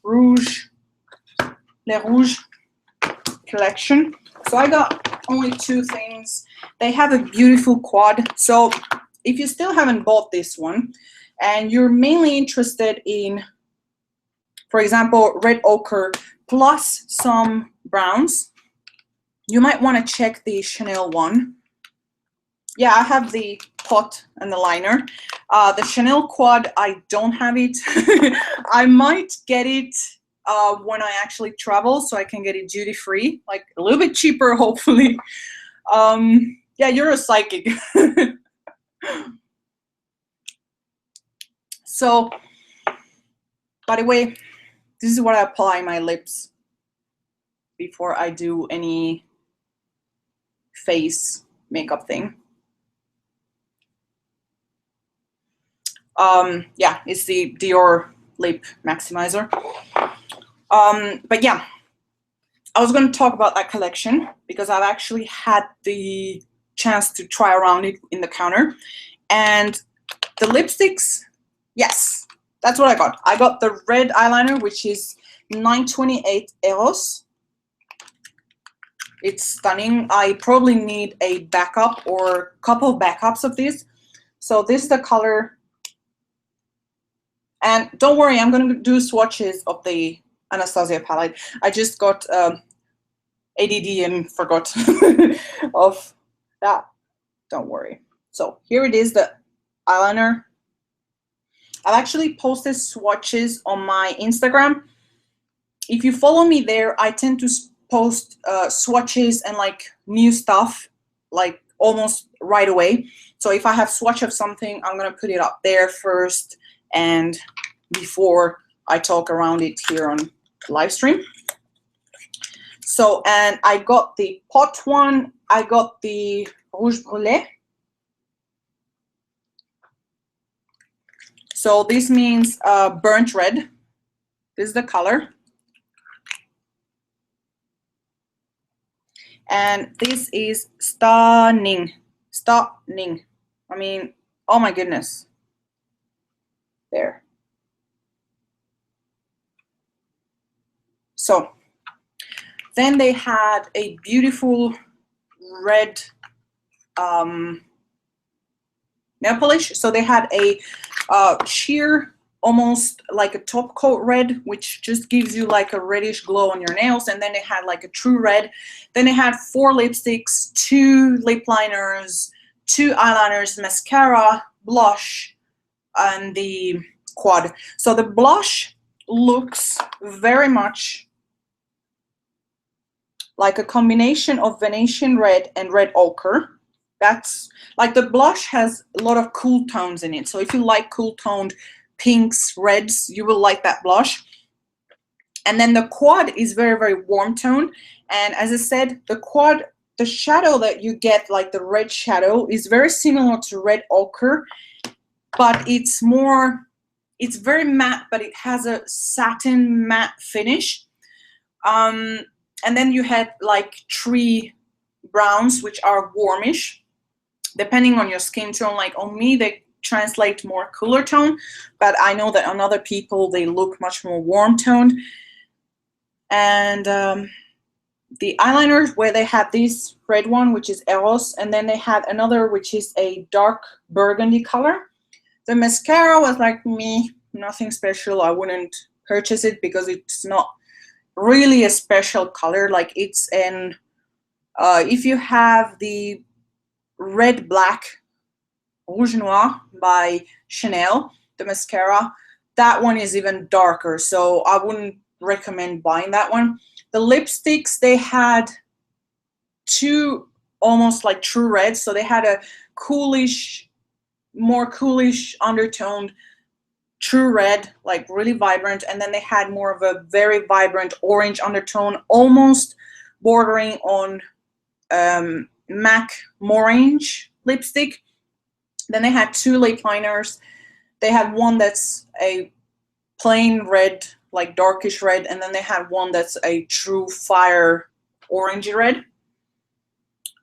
S1: Le Rouges collection. So I got only two things. They have a beautiful quad. So if you still haven't bought this one and you're mainly interested in, for example, red ochre plus some browns, you might want to check the Chanel one. Yeah, I have the pot and the liner. The Chanel quad, I don't have it. I might get it when I actually travel, so I can get it duty free, like a little bit cheaper, hopefully. Yeah, you're a psychic. So, by the way, this is what I apply my lips before I do any face makeup thing. Yeah, it's the Dior Lip Maximizer. But yeah, I was going to talk about that collection because I've actually had the chance to try around it in the counter. And the lipsticks, yes, that's what I got. I got the red eyeliner, which is 928 euros. It's stunning. I probably need a backup or a couple of backups of this. So this is the color. And don't worry, I'm going to do swatches of the Anastasia palette. I just got ADD and forgot of that. Don't worry. So here it is, the eyeliner. I've actually posted swatches on my Instagram. If you follow me there, I tend to post swatches and like new stuff like almost right away. So if I have swatch of something, I'm going to put it up there first and before I talk around it here on live stream. So, and I got the pot one, I got the Rouge Brûlé. So this means burnt red. This is the color. And this is stunning. Stunning. I mean, oh my goodness. There. So then they had a beautiful red nail polish. So they had a sheer, almost like a top coat red, which just gives you like a reddish glow on your nails. And then they had like a true red. Then they had 4 lipsticks, 2 lip liners, 2 eyeliners, mascara, blush, and the quad. So the blush looks very much like a combination of Venetian red and red ochre. That's like, the blush has a lot of cool tones in it. So if you like cool toned pinks, reds, you will like that blush. And then the quad is very, very warm tone. And as I said, the quad, the shadow that you get, like the red shadow, is very similar to red ochre, but it's more, it's very matte, but it has a satin matte finish. And then you had like 3 browns, which are warmish, depending on your skin tone. Like on me, they translate more cooler tone, but I know that on other people, they look much more warm toned. And the eyeliners, where they had this red one, which is Eros, and then they had another, which is a dark burgundy color. The mascara was like me, nothing special. I wouldn't purchase it because it's not really a special color. Like it's an, if you have the red black Rouge Noir by Chanel, the mascara, that one is even darker, so I wouldn't recommend buying that one. The lipsticks, they had 2 almost like true reds, so they had a coolish, more coolish undertoned true red, like really vibrant, and then they had more of a very vibrant orange undertone, almost bordering on MAC Morange lipstick. Then they had 2 lip liners. They had one that's a plain red like darkish red, and then they had one that's a true fire orangey red.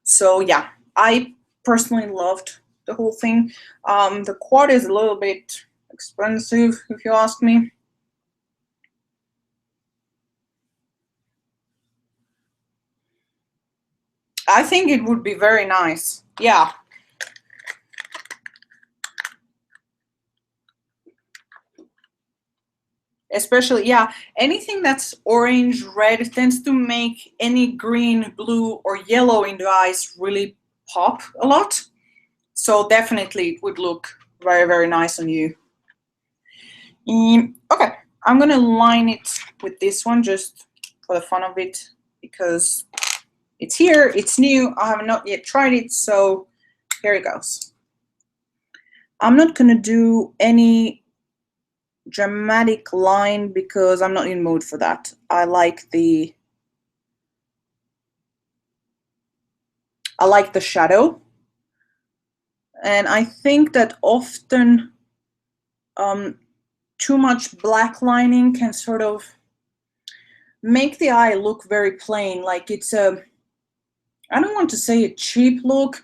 S1: So yeah, I personally loved the whole thing. The quad is a little bit expensive, if you ask me. I think it would be very nice. Yeah. Especially, yeah, anything that's orange, red tends to make any green, blue, or yellow in the eyes really pop a lot. So definitely it would look very, very nice on you. Okay, I'm gonna line it with this one just for the fun of it, because it's here, it's new, I have not yet tried it, so here it goes. I'm not gonna do any dramatic line because I'm not in mood for that. I like the shadow, and I think that often too much black lining can sort of make the eye look very plain, like it's a, I don't want to say a cheap look,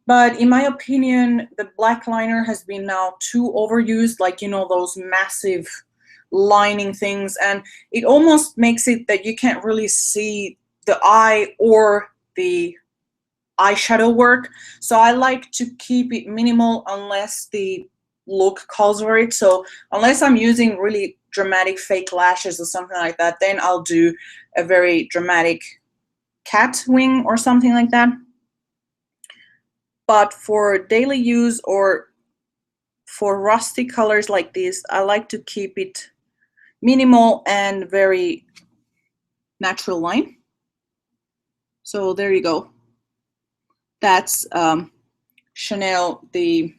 S1: but in my opinion, the black liner has been now too overused, like, you know, those massive lining things, and it almost makes it that you can't really see the eye or the eyeshadow work. So I like to keep it minimal unless the look calls for it. So unless I'm using really dramatic fake lashes or something like that, then I'll do a very dramatic cat wing or something like that. But for daily use or for rusty colors like this, I like to keep it minimal and very natural line. So there you go. That's Chanel, the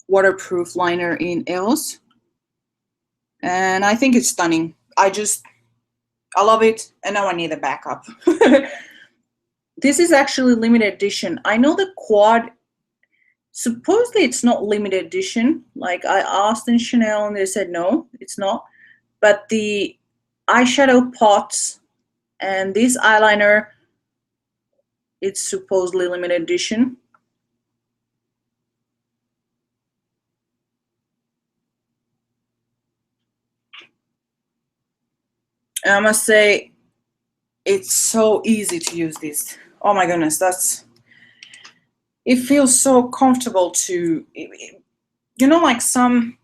S1: waterproof liner in EOS. And I think it's stunning. I love it, and now I need a backup. This is actually limited edition. I know the quad, supposedly it's not limited edition. Like, I asked in Chanel and they said no, it's not. But the eyeshadow pots and this eyeliner, it's supposedly limited edition. And I must say, it's so easy to use this. Oh my goodness, it feels so comfortable to, you know, like some,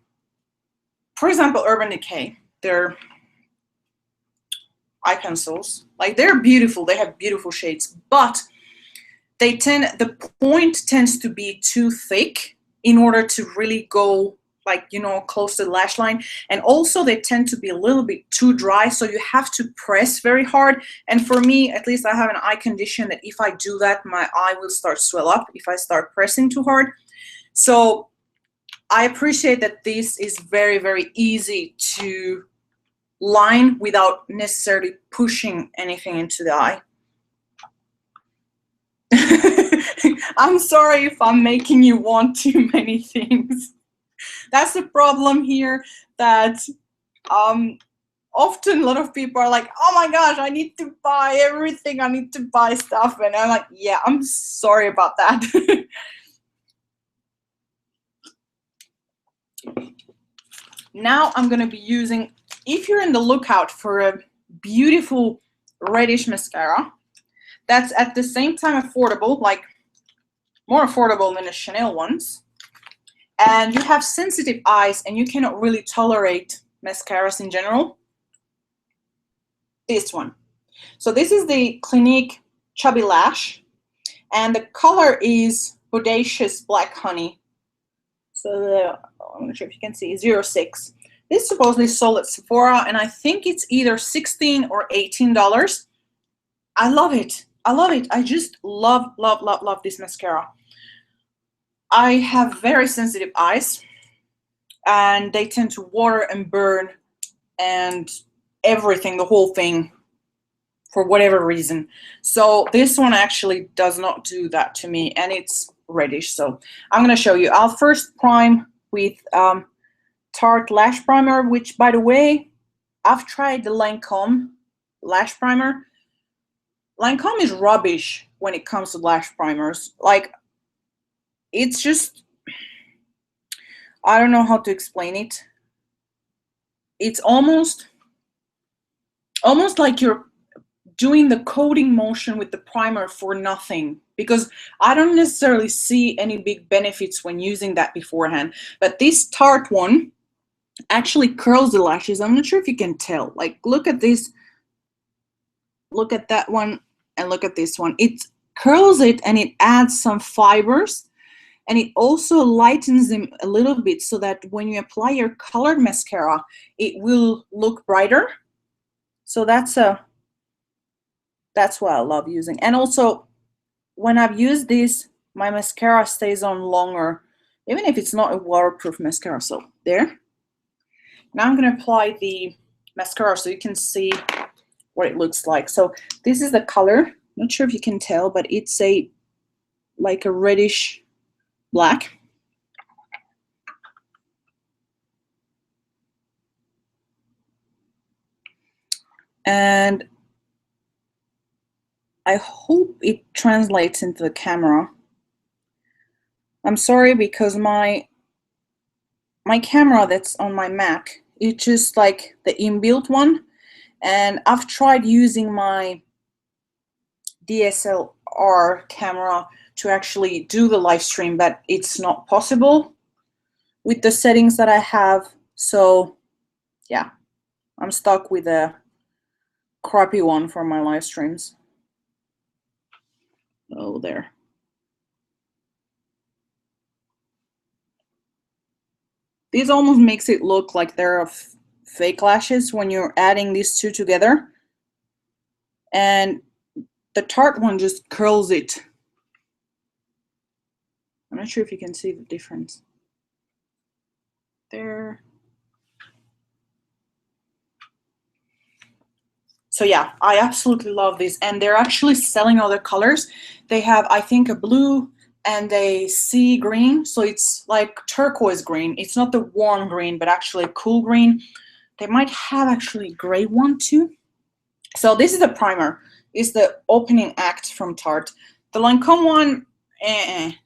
S1: for example, Urban Decay, their eye pencils, like, they're beautiful, they have beautiful shades, but the point tends to be too thick in order to really go, like, you know, close to the lash line, and also they tend to be a little bit too dry, so you have to press very hard. And for me, at least, I have an eye condition that if I do that, my eye will start to swell up if I start pressing too hard. So I appreciate that this is very, very easy to line without necessarily pushing anything into the eye. I'm sorry if I'm making you want too many things. That's the problem here, that often a lot of people are like, oh my gosh, I need to buy everything, I need to buy stuff, and I'm like, yeah, I'm sorry about that. Now I'm gonna be using, if you're in the lookout for a beautiful reddish mascara that's at the same time affordable, like more affordable than the Chanel ones, and you have sensitive eyes and you cannot really tolerate mascaras in general, this one. So this is the Clinique Chubby Lash, and the color is Bodacious Black Honey. So I'm not sure if you can see, 06. This is supposedly sold at Sephora, and I think it's either $16 or $18. I love it. I love it. I just love, love, love, love this mascara. I have very sensitive eyes, and they tend to water and burn and everything, the whole thing, for whatever reason. So this one actually does not do that to me, and it's reddish. So I'm going to show you. I'll first prime with Tarte Lash Primer, which, by the way, I've tried the Lancome lash primer. Lancome is rubbish when it comes to lash primers. Like, it's just, I don't know how to explain it. It's almost like you're doing the coating motion with the primer for nothing, because I don't necessarily see any big benefits when using that beforehand. But this Tarte one actually curls the lashes. I'm not sure if you can tell. Like, look at this, look at that one, and look at this one. It curls it and it adds some fibers, and it also lightens them a little bit so that when you apply your colored mascara, it will look brighter. So that's what I love using. And also, when I've used this, my mascara stays on longer, even if it's not a waterproof mascara. So there. Now I'm going to apply the mascara so you can see what it looks like. So this is the color. Not sure if you can tell, but it's like a reddish black. And I hope it translates into the camera. I'm sorry, because my camera that's on my Mac, it's just like the inbuilt one, and I've tried using my DSLR camera to actually do the live stream, but it's not possible with the settings that I have. So yeah, I'm stuck with a crappy one for my live streams. Oh, there. This almost makes it look like they're fake lashes when you're adding these two together. And the Tarte one just curls it. I'm not sure if you can see the difference. There. So yeah, I absolutely love this. And they're actually selling other colors. They have, I think, a blue and a sea green. So it's like turquoise green. It's not the warm green, but actually a cool green. They might have actually a gray one too. So this is the primer. It's the opening act from Tarte. The Lancome one, I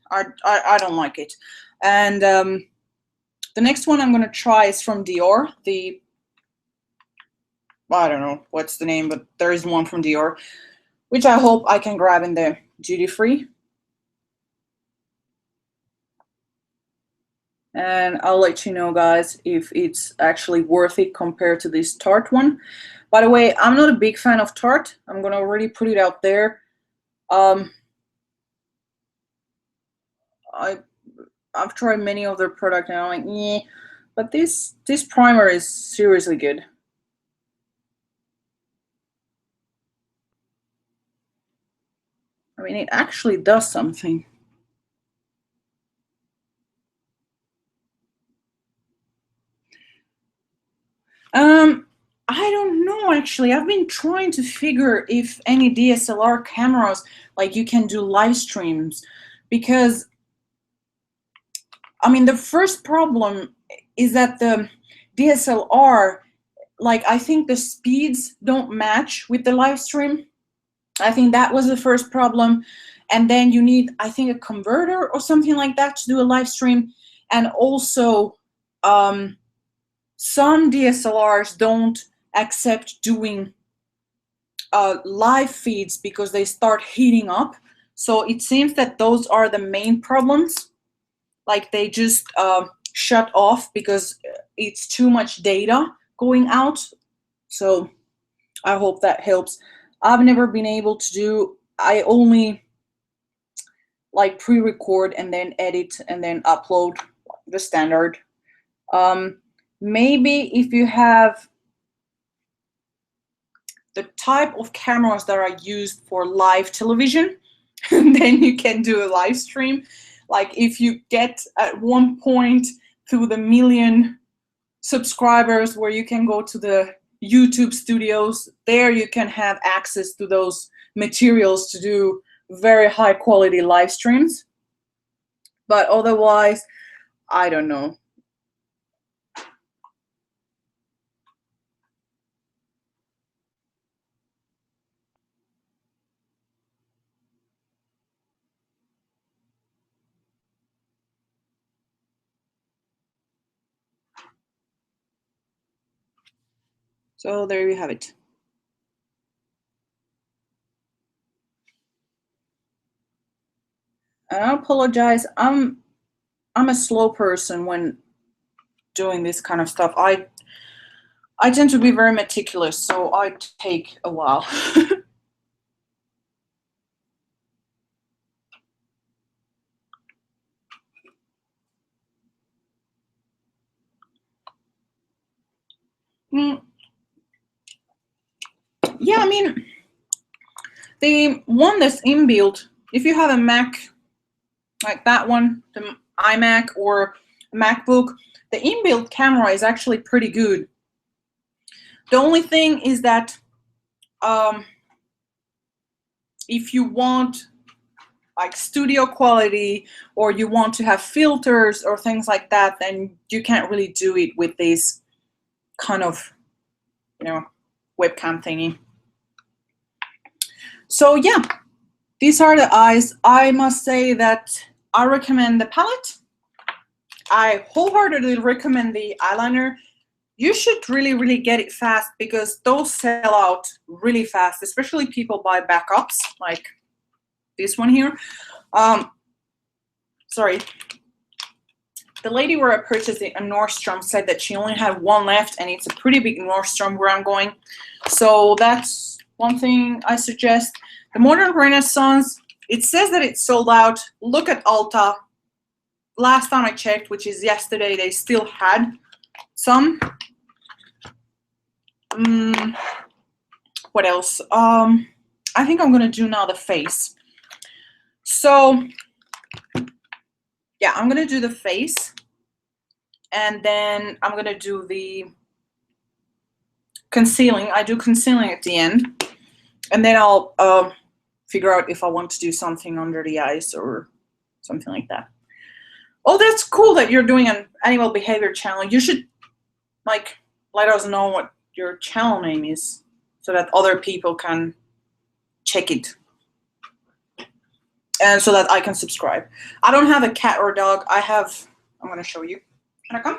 S1: don't like it. And the next one I'm going to try is from Dior. I don't know what's the name, but there is one from Dior, which I hope I can grab in the duty free. And I'll let you know, guys, if it's actually worth it compared to this Tarte one. By the way, I'm not a big fan of Tarte. I'm going to already put it out there. I've tried many of their products and I'm like, yeah, but this primer is seriously good. I mean, it actually does something. I don't know, actually. I've been trying to figure if any DSLR cameras, like, you can do live streams, because I mean, the first problem is that the DSLR, like, I think the speeds don't match with the live stream. I think that was the first problem. And then you need, I think, a converter or something like that to do a live stream. And also, some DSLRs don't accept doing live feeds because they start heating up. So it seems that those are the main problems. Like, they just shut off because it's too much data going out. So I hope that helps. I've never been able to do, I only like pre-record and then edit and then upload, the standard. Maybe if you have the type of cameras that are used for live television, then you can do a live stream. Like, if you get at one point to the 1 million subscribers where you can go to the YouTube studios, there you can have access to those materials to do very high quality live streams. But otherwise, I don't know. So there you have it. I apologize. I'm a slow person when doing this kind of stuff. I tend to be very meticulous, so I take a while. Yeah, I mean, the one that's inbuilt, if you have a Mac, like that one, the iMac or MacBook, the inbuilt camera is actually pretty good. The only thing is that if you want like studio quality, or you want to have filters or things like that, then you can't really do it with this kind of, you know, webcam thingy. So yeah, these are the eyes. I must say that I recommend the palette. I wholeheartedly recommend the eyeliner. You should really get it fast, because those sell out really fast, especially people buy backups like this one here. Sorry. The lady where I purchased it, a Nordstrom, said that she only had one left, and it's a pretty big Nordstrom where I'm going. So that's one thing I suggest. The Modern Renaissance, it says that it's sold out. Look at Ulta. Last time I checked, which is yesterday, they still had some. What else? I think I'm gonna do now the face. So yeah, I'm gonna do the face, and then I'm gonna do the concealing. I do concealing at the end, and then I'll figure out if I want to do something under the eyes or something like that. Oh, that's cool that you're doing an animal behavior channel. You should like let us know what your channel name is, so that other people can check it, and so that I can subscribe. I don't have a cat or dog. I have, I'm gonna show you. Can I come?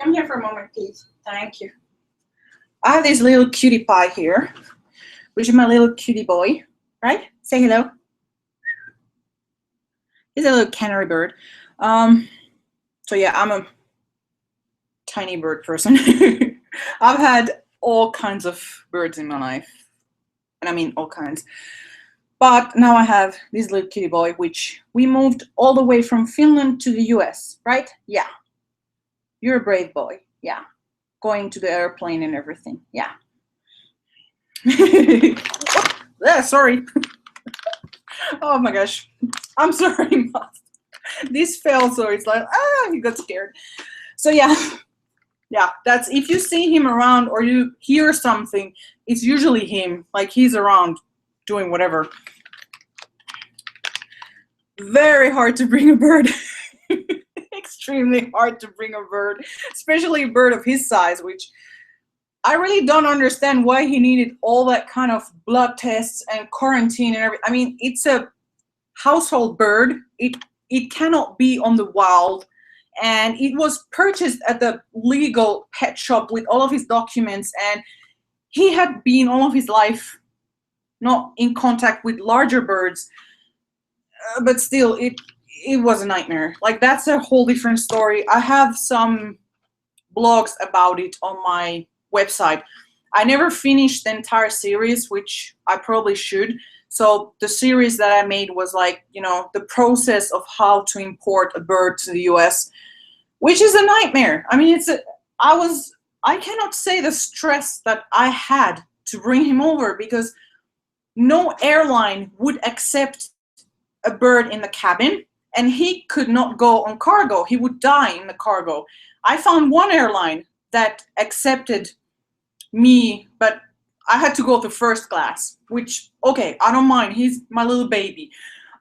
S1: Come here for a moment, please. Thank you. I have this little cutie pie here, which is my little cutie boy, right? Say hello. He's a little canary bird. So yeah, I'm a tiny bird person. I've had all kinds of birds in my life, and I mean all kinds. But now I have this little kitty boy, which we moved all the way from Finland to the US, right? Yeah. You're a brave boy. Yeah. Going to the airplane and everything. Yeah. Yeah, sorry. Oh my gosh. I'm sorry. This fell, so it's like, he got scared. So yeah. Yeah, that's, if you see him around or you hear something, it's usually him. Like, he's around doing whatever. Very hard to bring a bird. Extremely hard to bring a bird, especially a bird of his size, which I really don't understand why he needed all that kind of blood tests and quarantine and everything. I mean, it's a household bird. It cannot be on the wild. And it was purchased at the legal pet shop with all of his documents, and he had been all of his life not in contact with larger birds, but still, it was a nightmare. Like, that's a whole different story. I have some blogs about it on my website. I never finished the entire series, which I probably should. So the series that I made was like, you know, the process of how to import a bird to the US, which is a nightmare. I mean, I cannot say the stress that I had to bring him over, because no airline would accept a bird in the cabin, and he could not go on cargo. He would die in the cargo. I found one airline that accepted me, but I had to go to first class, which, okay, I don't mind. He's my little baby.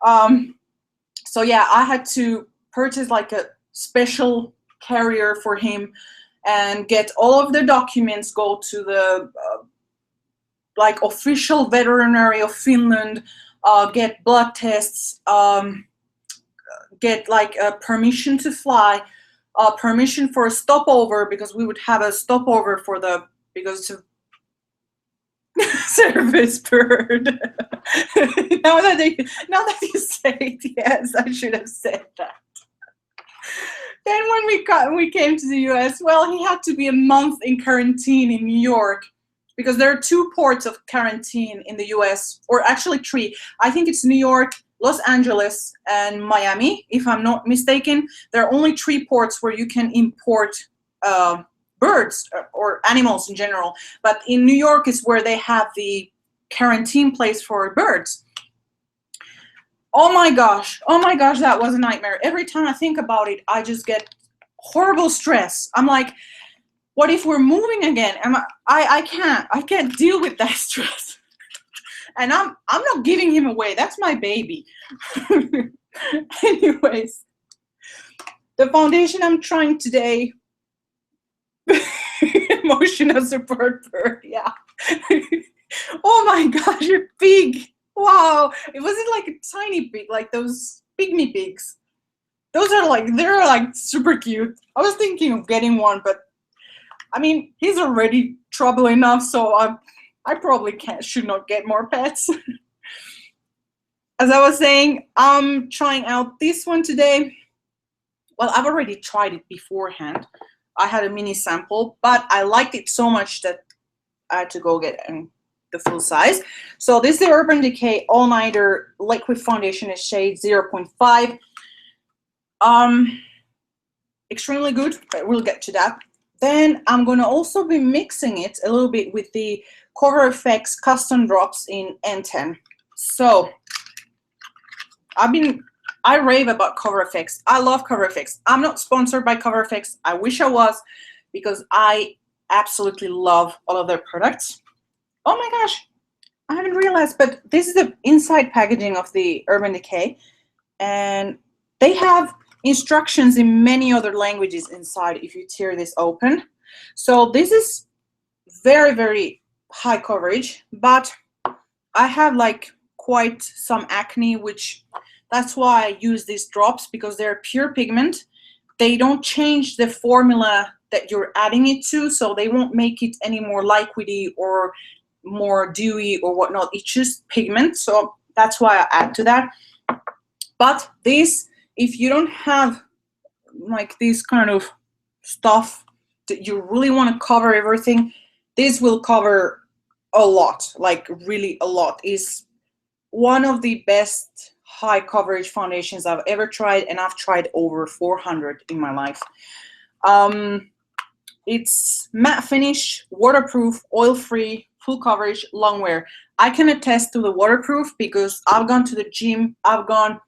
S1: So yeah, I had to purchase like a special carrier for him and get all of the documents, go to the like official veterinary of Finland, get blood tests, get like a permission to fly, permission for a stopover, because we would have a stopover for the because it's a service bird. now that you say it, yes, I should have said that. Then when we came to the US, well, he had to be a month in quarantine in New York because there are 2 ports of quarantine in the US, or actually 3. I think it's New York, Los Angeles, and Miami, if I'm not mistaken. There are only 3 ports where you can import birds or animals in general. But in New York is where they have the quarantine place for birds. Oh my gosh, that was a nightmare. Every time I think about it, I just get horrible stress. I'm like, what if we're moving again? And I can't deal with that stress. And I'm not giving him away. That's my baby. Anyways, the foundation I'm trying today, emotional support bird, yeah. Oh my gosh, you're big. Wow, it wasn't like a tiny pig, like those pygmy pigs. Those are like, they're like super cute. I was thinking of getting one, but I mean, he's already trouble enough, so I probably should not get more pets. As I was saying, I'm trying out this one today. Well, I've already tried it beforehand. I had a mini sample, but I liked it so much that I had to go get the full size. So this is the Urban Decay All Nighter Liquid Foundation in shade 0.5. Extremely good, but we'll get to that. Then I'm going to also be mixing it a little bit with the Cover FX Custom Drops in N10. So I rave about Cover FX. I love Cover FX. I'm not sponsored by Cover FX. I wish I was, because I absolutely love all of their products. Oh my gosh, I haven't realized, but this is the inside packaging of the Urban Decay, and they have instructions in many other languages inside if you tear this open. So this is very, very high coverage, but I have like quite some acne, which that's why I use these drops, because they're pure pigment. They don't change the formula that you're adding it to, so they won't make it any more liquidy or more dewy or whatnot. It's just pigment, so that's why I add to that. But this, if you don't have like this kind of stuff that you really want to cover everything, this will cover a lot, like really a lot. Is one of the best high coverage foundations I've ever tried, and I've tried over 400 in my life. It's matte finish, waterproof, oil-free, full coverage, long wear. I can attest to the waterproof because I've gone to the gym, I've gone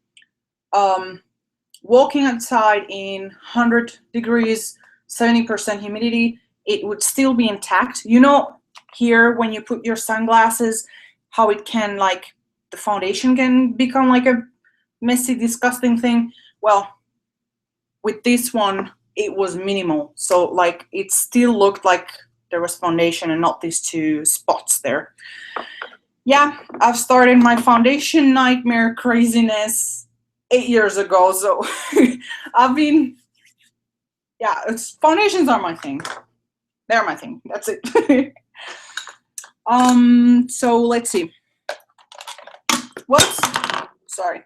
S1: walking outside in 100 degrees, 70% humidity, it would still be intact. You know, here when you put your sunglasses, how it can, like, the foundation can become like a messy, disgusting thing. Well, with this one, it was minimal. So like it still looked like there was foundation and not these 2 spots there. Yeah, I've started my foundation nightmare craziness 8 years ago. So I've been, yeah, foundations are my thing. They're my thing. That's it. So let's see. Whoops. Sorry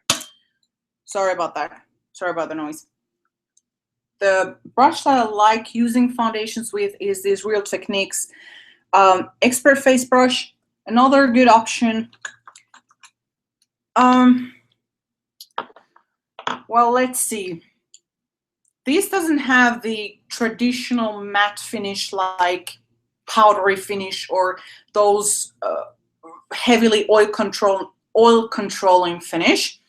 S1: about that. Sorry about the noise. The brush that I like using foundations with is this Real Techniques Expert Face Brush. Another good option. Well, let's see. This doesn't have the traditional matte finish like powdery finish or those heavily oil controlling finish,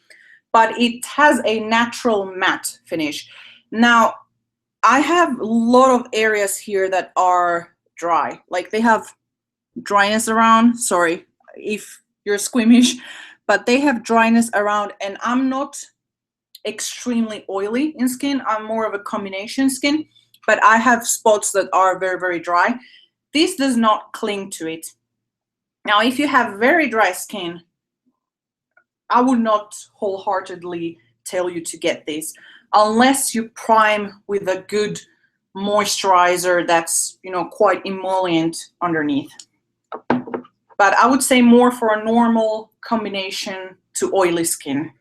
S1: but it has a natural matte finish. Now, I have a lot of areas here that are dry, like they have dryness around. Sorry if you're squeamish, but they have dryness around, and I'm not extremely oily in skin. I'm more of a combination skin, but I have spots that are very, very dry. This does not cling to it. Now, if you have very dry skin, I would not wholeheartedly tell you to get this unless you prime with a good moisturizer that's, you know, quite emollient underneath. But I would say more for a normal combination to oily skin.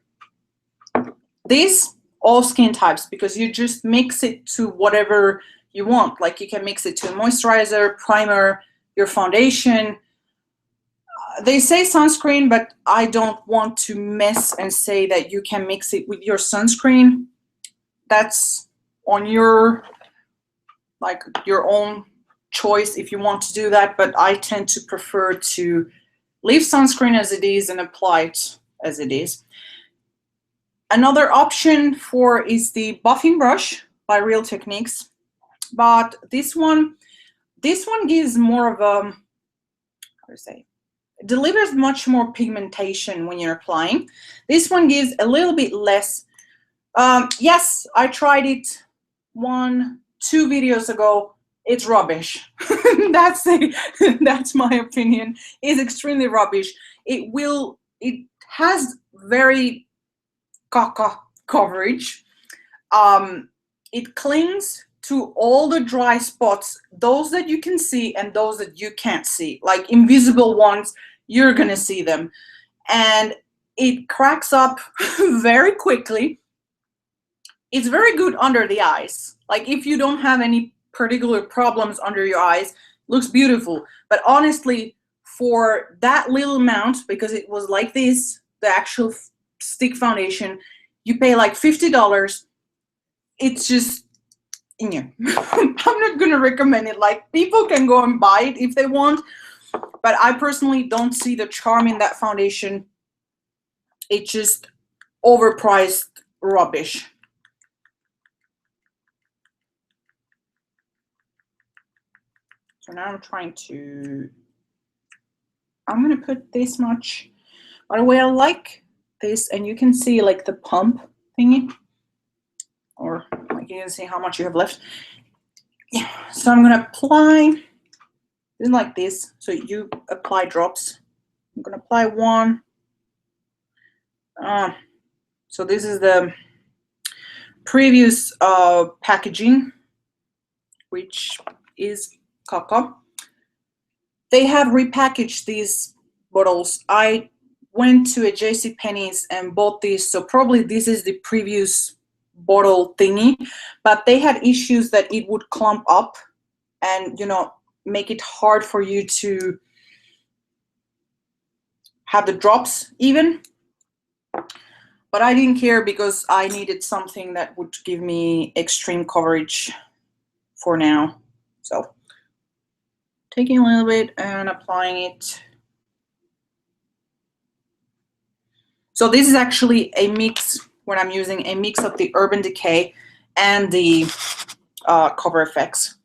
S1: This, all skin types, because you just mix it to whatever you want. Like you can mix it to a moisturizer, primer, your foundation. They say sunscreen, but I don't want to mess and say that you can mix it with your sunscreen. That's on your, like, your own choice if you want to do that, but I tend to prefer to leave sunscreen as it is and apply it as it is. Another option for is the buffing brush by Real Techniques, but this one gives more of a, how to say, delivers much more pigmentation when you're applying. This one gives a little bit less. Yes, I tried it 1-2 videos ago. It's rubbish. That's my opinion. It's extremely rubbish. It has very caca coverage. It clings to all the dry spots, those that you can see and those that you can't see, like invisible ones, you're gonna see them. And it cracks up very quickly. It's very good under the eyes. Like if you don't have any particular problems under your eyes, looks beautiful. But honestly, for that little amount, because it was like this, the actual stick foundation, you pay like $50. It's just, yeah. I'm not gonna recommend it. Like people can go and buy it if they want, but I personally don't see the charm in that foundation. It's just overpriced rubbish. So now I'm gonna put this much. By the way, I like this, and you can see like the pump thingy, or like you can see how much you have left. Yeah, so I'm gonna apply like this. So you apply drops. I'm gonna apply one. So this is the previous packaging, which is caca. They have repackaged these bottles. I went to a JCPenney's and bought this, so probably this is the previous bottle thingy, but they had issues that it would clump up and, you know, make it hard for you to have the drops even. But I didn't care because I needed something that would give me extreme coverage for now. So taking a little bit and applying it. So this is actually a mix, when I'm using a mix of the Urban Decay and the Cover FX.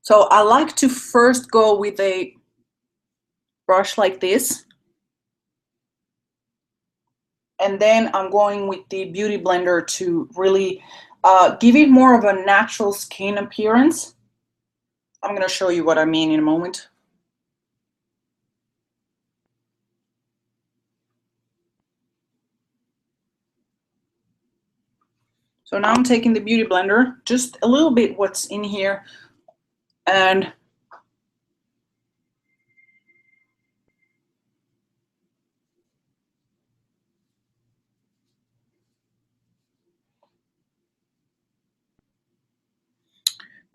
S1: So I like to first go with a brush like this. And then I'm going with the Beauty Blender to really give it more of a natural skin appearance. I'm going to show you what I mean in a moment. So now I'm taking the Beauty Blender, just a little bit what's in here, and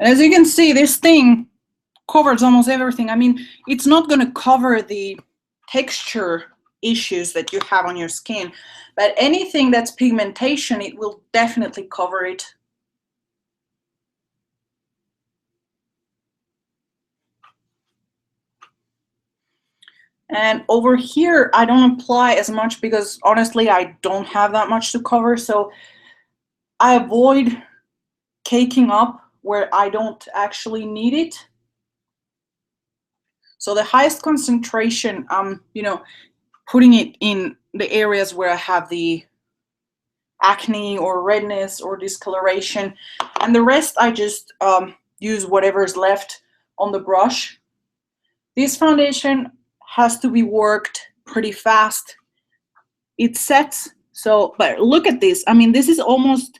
S1: as you can see, this thing covers almost everything. I mean, it's not going to cover the texture issues that you have on your skin, but anything that's pigmentation, it will definitely cover it. And over here, I don't apply as much because honestly, I don't have that much to cover. So I avoid caking up where I don't actually need it. So the highest concentration, you know, putting it in the areas where I have the acne or redness or discoloration, and the rest I just use whatever's left on the brush. This foundation has to be worked pretty fast. It sets, so, but look at this. I mean, this is almost,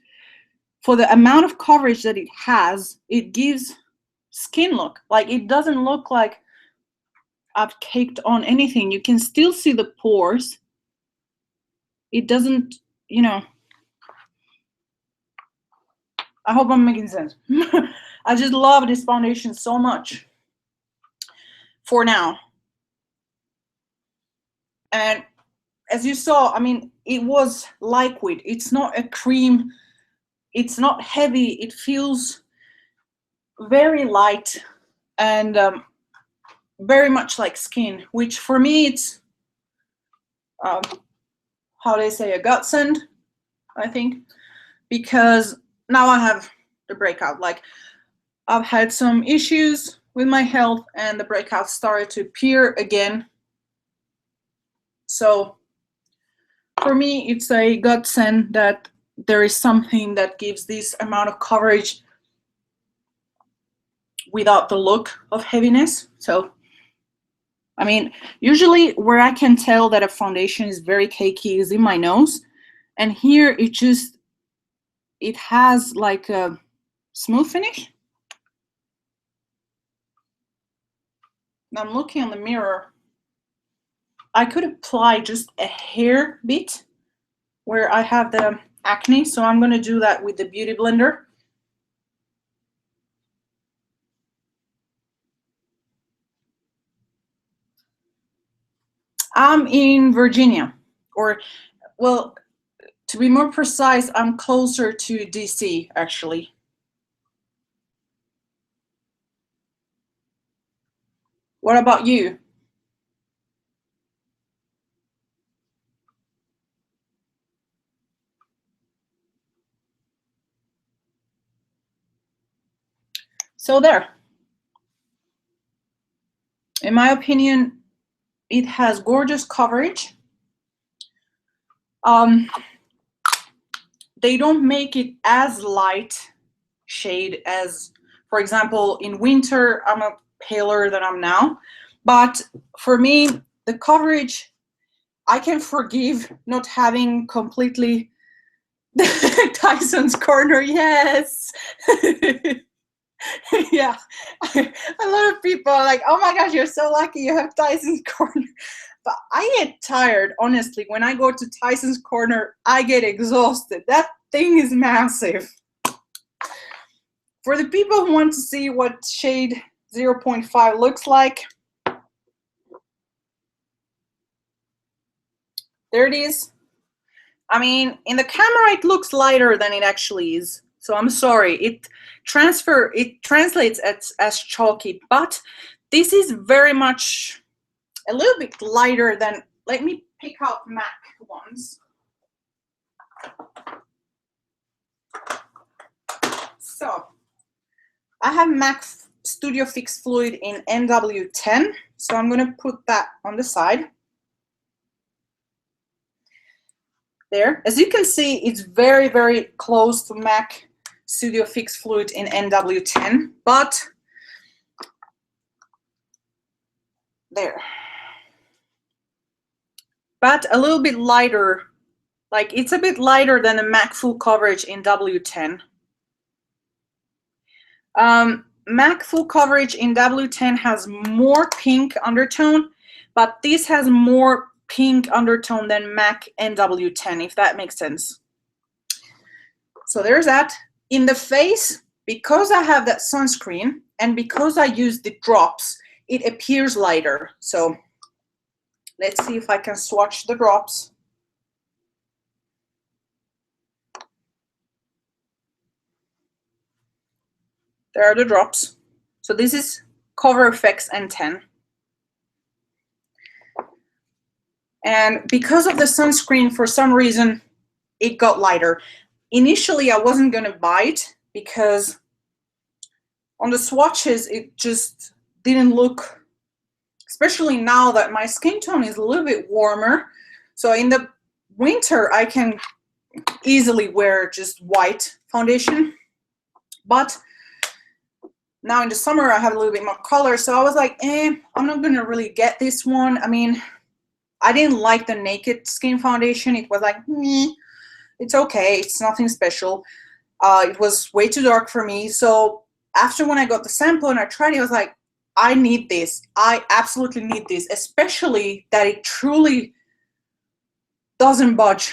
S1: for the amount of coverage that it has, it gives skin look. Like, it doesn't look like I've caked on anything. You can still see the pores. It doesn't, you know, I hope I'm making sense. I just love this foundation so much for now. And as you saw, I mean, it was liquid. It's not a cream. It's not heavy. It feels very light and very much like skin, which for me, it's, how they say, a godsend, I think, because now I have the breakout. Like, I've had some issues with my health and the breakout started to appear again. So for me, it's a godsend that there is something that gives this amount of coverage without the look of heaviness. So, I mean, usually where I can tell that a foundation is very cakey is in my nose. And here it just, it has like a smooth finish. Now I'm looking on the mirror. I could apply just a hair bit where I have the acne. So I'm going to do that with the Beauty Blender. I'm in Virginia, or, well, to be more precise, I'm closer to DC, actually. What about you? So there. In my opinion, it has gorgeous coverage. They don't make it as light shade as, for example, in winter, I'm a paler than I'm now. But for me, the coverage, I can forgive not having completely Tyson's corner, yes. Yeah, a lot of people are like, oh my gosh, you're so lucky you have Tyson's corner. But I get tired, honestly. When I go to Tyson's corner, I get exhausted. That thing is massive. For the people who want to see what shade 0.5 looks like, there it is. I mean, in the camera, it looks lighter than it actually is. So I'm sorry, it translates as chalky, but this is very much a little bit lighter than, let me pick out MAC ones. So I have MAC Studio Fix Fluid in NW10, so I'm going to put that on the side. There, as you can see, it's very, very close to MAC Studio Fix Fluid in NW10, but there. But a little bit lighter, like it's a bit lighter than the MAC Full Coverage in W10. MAC Full Coverage in W10 has more pink undertone, but this has more pink undertone than MAC NW10, if that makes sense. So there's that. In the face, because I have that sunscreen and because I use the drops, it appears lighter. So let's see if I can swatch the drops. There are the drops. So this is Cover FX N10. And because of the sunscreen, for some reason, it got lighter. Initially, I wasn't going to buy it because on the swatches, it just didn't look, especially now that my skin tone is a little bit warmer. So in the winter, I can easily wear just white foundation. But now in the summer I have a little bit more color, so I was like, I'm not gonna really get this one. I mean, I didn't like the Naked Skin foundation. It was like, meh, it's okay, it's nothing special. It was way too dark for me. So after when I got the sample and I tried it, I was like, I need this. I absolutely need this, especially that it truly doesn't budge.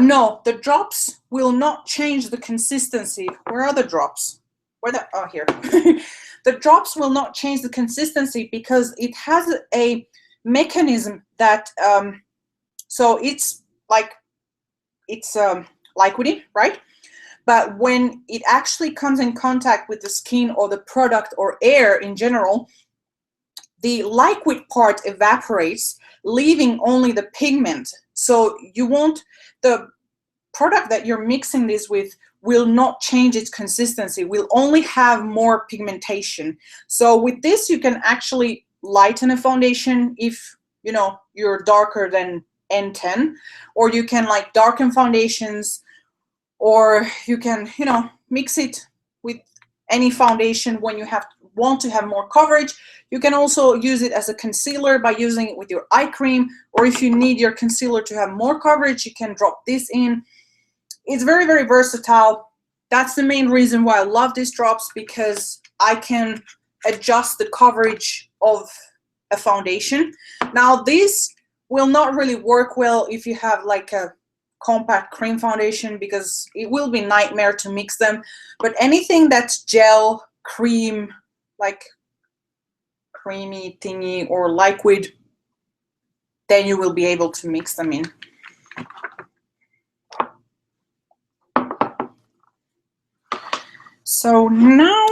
S1: No, the drops will not change the consistency. Where are the drops? Oh, here. The drops will not change the consistency because it has a mechanism that, so it's like, it's liquidy, right? But when it actually comes in contact with the skin or the product or air in general, the liquid part evaporates, leaving only the pigment. So you won't, the product that you're mixing this with will not change its consistency, will only have more pigmentation. So with this, you can actually lighten a foundation if, you know, you're darker than N10, or you can like darken foundations, or you can, you know, mix it with any foundation when you want to have more coverage. You can also use it as a concealer by using it with your eye cream, or if you need your concealer to have more coverage, you can drop this in. It's very, very versatile. That's the main reason why I love these drops, because I can adjust the coverage of a foundation. Now, this will not really work well if you have like a compact cream foundation, because it will be a nightmare to mix them. But anything that's gel, cream, like creamy thingy, or liquid, then you will be able to mix them in. So now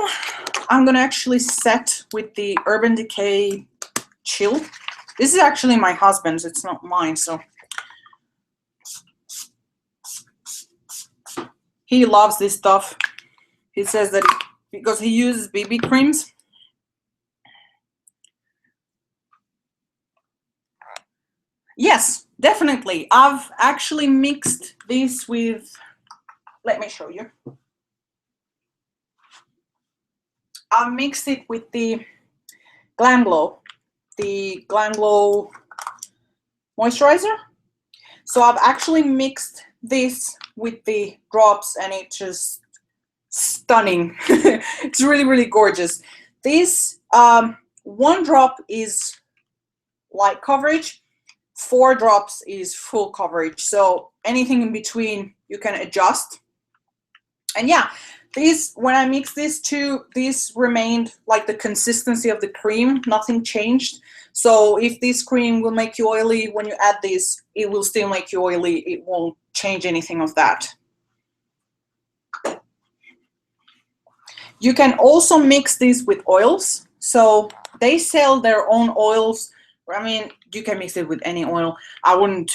S1: I'm gonna actually set with the Urban Decay Chill. This is actually my husband's, it's not mine, so he loves this stuff. He says that because he uses BB creams. Yes, definitely. I've actually mixed this with, let me show you. I've mixed it with the Glam Glow moisturizer. So I've actually mixed this with the drops, and it's just stunning. It's really, really gorgeous. This one drop is light coverage, 4 drops is full coverage. So anything in between you can adjust. And yeah, this, when I mix this two, this remained like the consistency of the cream, nothing changed. So if this cream will make you oily, when you add this, it will still make you oily. It won't change anything of that. You can also mix this with oils. So they sell their own oils. I mean, you can mix it with any oil. I wouldn't,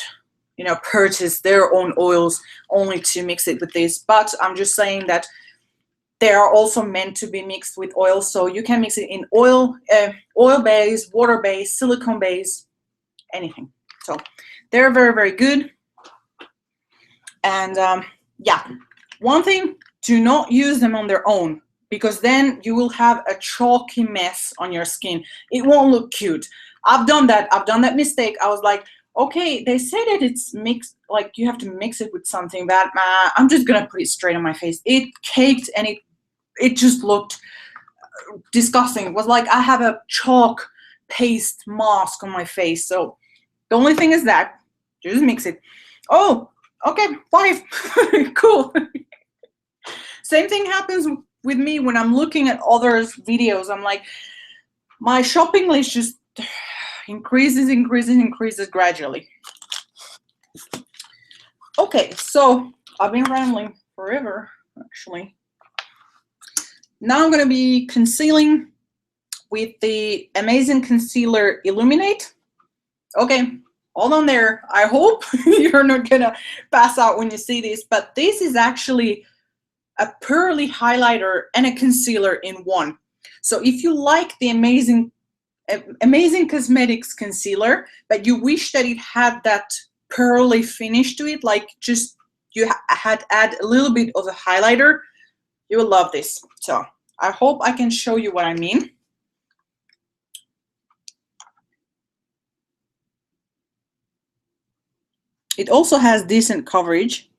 S1: you know, purchase their own oils only to mix it with this, but I'm just saying that they are also meant to be mixed with oil. So you can mix it in oil, oil base, water base, silicone base, anything. So they're very, very good. And yeah, one thing, do not use them on their own, because then you will have a chalky mess on your skin. It won't look cute. I've done that mistake. I was like, okay, they say that it's mixed, like you have to mix it with something, but I'm just gonna put it straight on my face. It caked, and it just looked disgusting. It was like I have a chalk paste mask on my face. So the only thing is that just mix it. Oh, okay, 5. Cool. Same thing happens with me when I'm looking at others' videos. I'm like, my shopping list just increases gradually. Okay, so I've been rambling forever, actually. Now I'm going to be concealing with the Amazing Concealer Illuminate. Okay, hold on there. I hope you're not going to pass out when you see this, but this is actually a pearly highlighter and a concealer in one. So if you like the Amazing Cosmetics concealer, but you wish that it had that pearly finish to it, like just you had add a little bit of a highlighter, You will love this. So I hope I can show you what I mean. It also has decent coverage.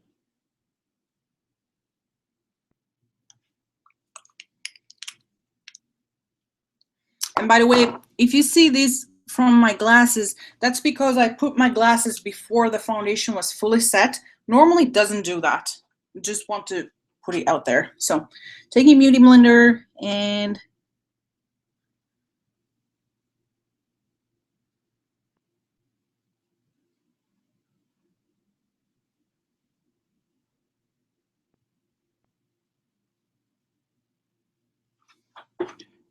S1: And by the way, if you see this from my glasses, that's because I put my glasses before the foundation was fully set. Normally it doesn't do that. Just want to put it out there. So taking Beauty Blender and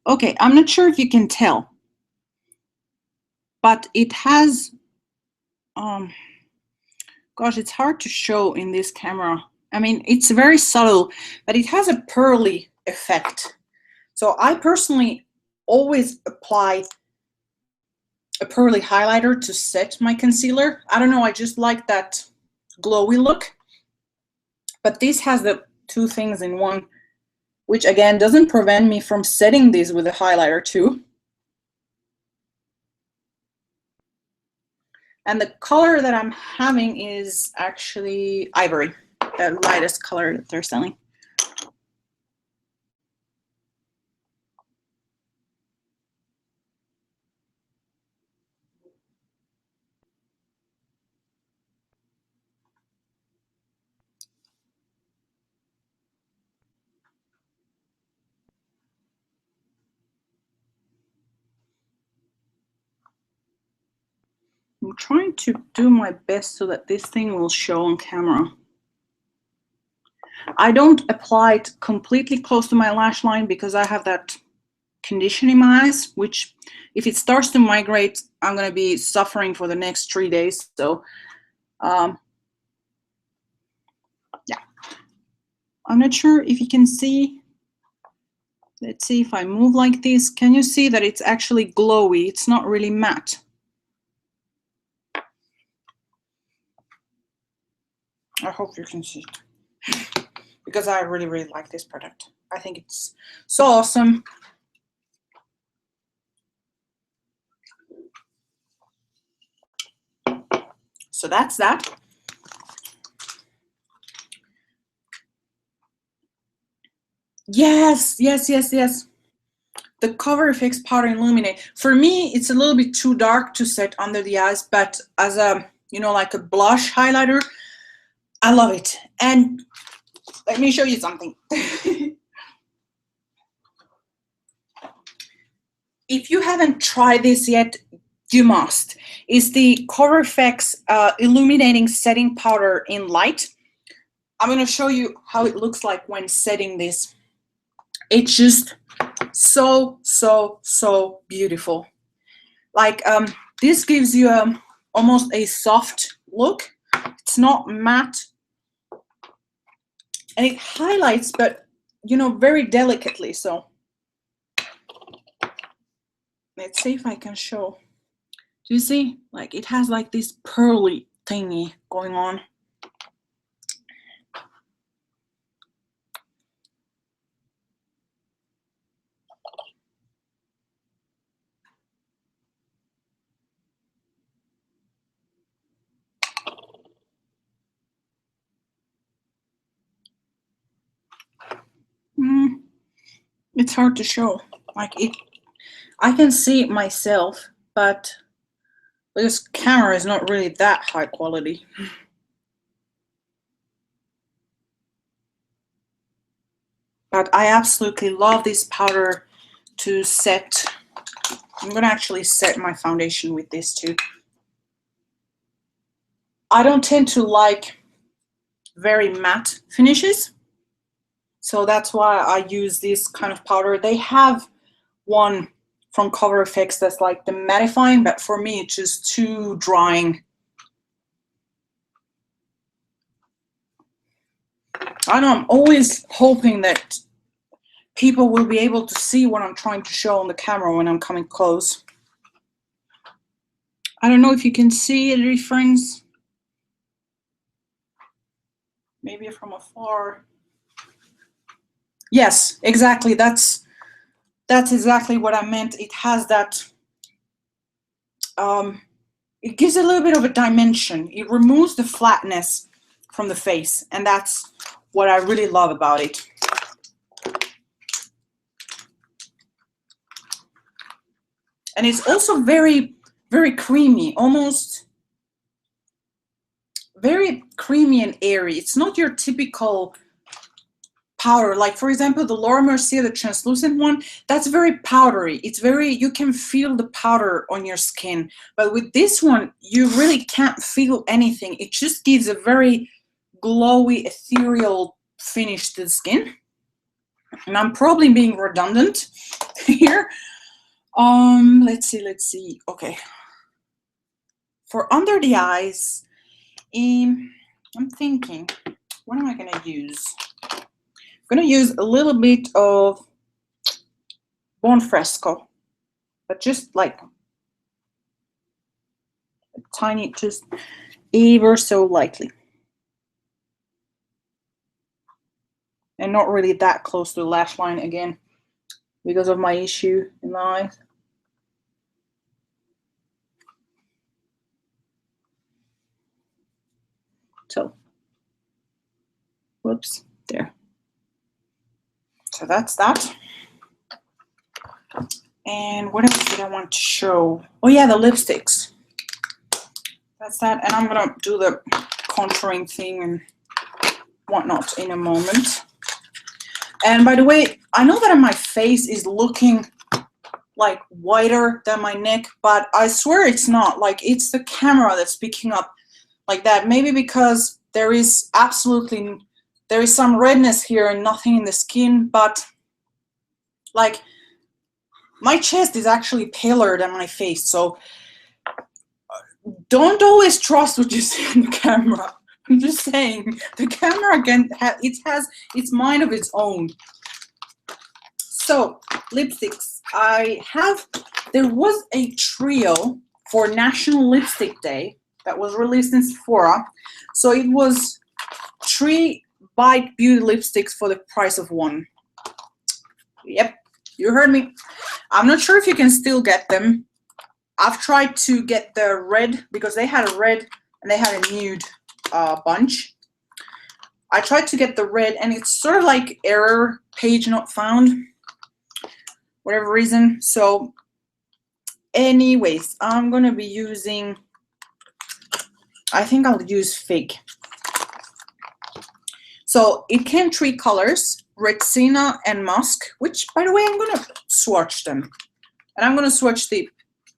S1: okay, I'm not sure if you can tell, but it has, gosh, it's hard to show in this camera. I mean, it's very subtle, but it has a pearly effect. So I personally always apply a pearly highlighter to set my concealer. I don't know, I just like that glowy look. But this has the two things in one, which again doesn't prevent me from setting this with a highlighter too. And the color that I'm having is actually ivory, the lightest color that they're selling. I'm trying to do my best so that this thing will show on camera. I don't apply it completely close to my lash line because I have that condition in my eyes, which if it starts to migrate, I'm going to be suffering for the next 3 days. So yeah, I'm not sure if you can see. Let's see if I move like this. Can you see that it's actually glowy? It's not really matte. I hope you can see it because I really, really like this product. I think it's so awesome. So that's that. Yes, yes, yes, yes. The Cover FX Powder Illuminate. For me, it's a little bit too dark to set under the eyes, but as a, you know, like a blush highlighter, I love it. And let me show you something. If you haven't tried this yet, you must. It's the Cover FX Illuminating Setting Powder in Light. I'm going to show you how it looks like when setting this. It's just so, so, so beautiful. Like this gives you almost a soft look. It's not matte. And it highlights, but, you know, very delicately. So let's see if I can show. Do you see? Like it has like this pearly thingy going on. It's hard to show. Like it, I can see it myself, but this camera is not really that high quality. But I absolutely love this powder to set. I'm gonna actually set my foundation with this too. I don't tend to like very matte finishes, so that's why I use this kind of powder. They have one from Cover FX that's like the mattifying, but for me it's just too drying. I know, I'm always hoping that people will be able to see what I'm trying to show on the camera when I'm coming close. I don't know if you can see the difference. Maybe from afar. Yes, exactly. That's exactly what I meant. It has that, it gives a little bit of a dimension. It removes the flatness from the face, and that's what I really love about it. And it's also very, very creamy, almost very creamy and airy. It's not your typical powder. Like, for example, the Laura Mercier, the translucent one, that's very powdery. It's very, you can feel the powder on your skin. But with this one, you really can't feel anything. It just gives a very glowy, ethereal finish to the skin. And I'm probably being redundant here. Let's see. Okay. For under the eyes, I'm thinking, what am I gonna use? I'm gonna use a little bit of Buon Fresco, but just like a tiny, just ever so lightly. And not really that close to the lash line again, because of my issue in the eyes. So, whoops, there. So that's that. And what else did I want to show? Oh yeah, the lipsticks. That's that. And I'm gonna do the contouring thing and whatnot in a moment. And by the way, I know that my face is looking like whiter than my neck, but I swear it's not. Like, it's the camera that's picking up like that. Maybe because there is some redness here and nothing in the skin, but like my chest is actually paler than my face. So don't always trust what you see on the camera. I'm just saying, the camera it has its mind of its own. So lipsticks, there was a trio for National Lipstick Day that was released in Sephora. So it was 3 Bite Beauty lipsticks for the price of 1. Yep, you heard me. I'm not sure if you can still get them. I've tried to get the red, because they had a red and they had a nude bunch. I tried to get the red, and it's sort of like error, page not found, whatever reason. So anyways, I'm gonna be using, I think I'll use Fig. So it came 3 colors, Retsina and Musk, which, by the way, I'm gonna swatch them. And I'm gonna swatch the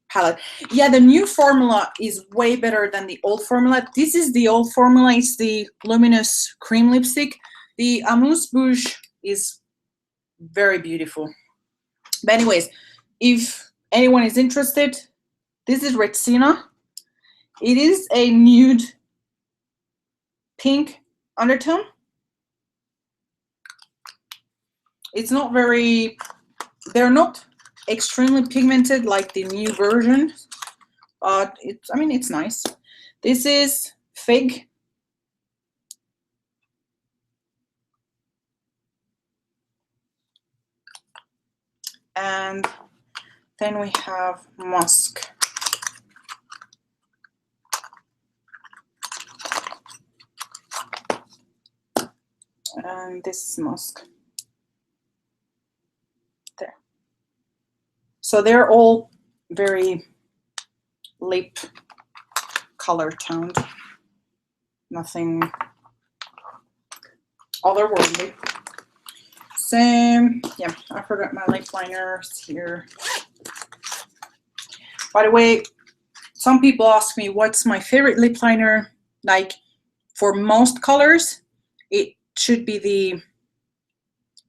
S1: palette. Yeah, the new formula is way better than the old formula. This is the old formula. It's the Luminous Cream Lipstick. The Amuse Bouche is very beautiful. But anyways, if anyone is interested, this is Retsina. It is a nude pink undertone. It's not very, they're not extremely pigmented like the new version, but I mean, it's nice. This is Fig. And then we have Musk. And this is Musk. There. So they're all very lip color toned. Nothing otherworldly. Same. Yeah, I forgot my lip liners here. By the way, some people ask me what's my favorite lip liner. Like, for most colors, it should be the,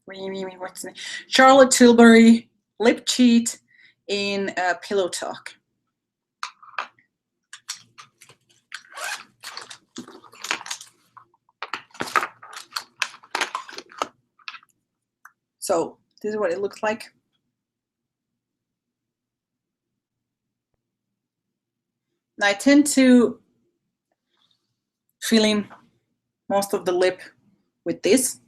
S1: what's the name? Charlotte Tilbury Lip Cheat in Pillow Talk. So this is what it looks like. And I tend to fill in most of the lip with this.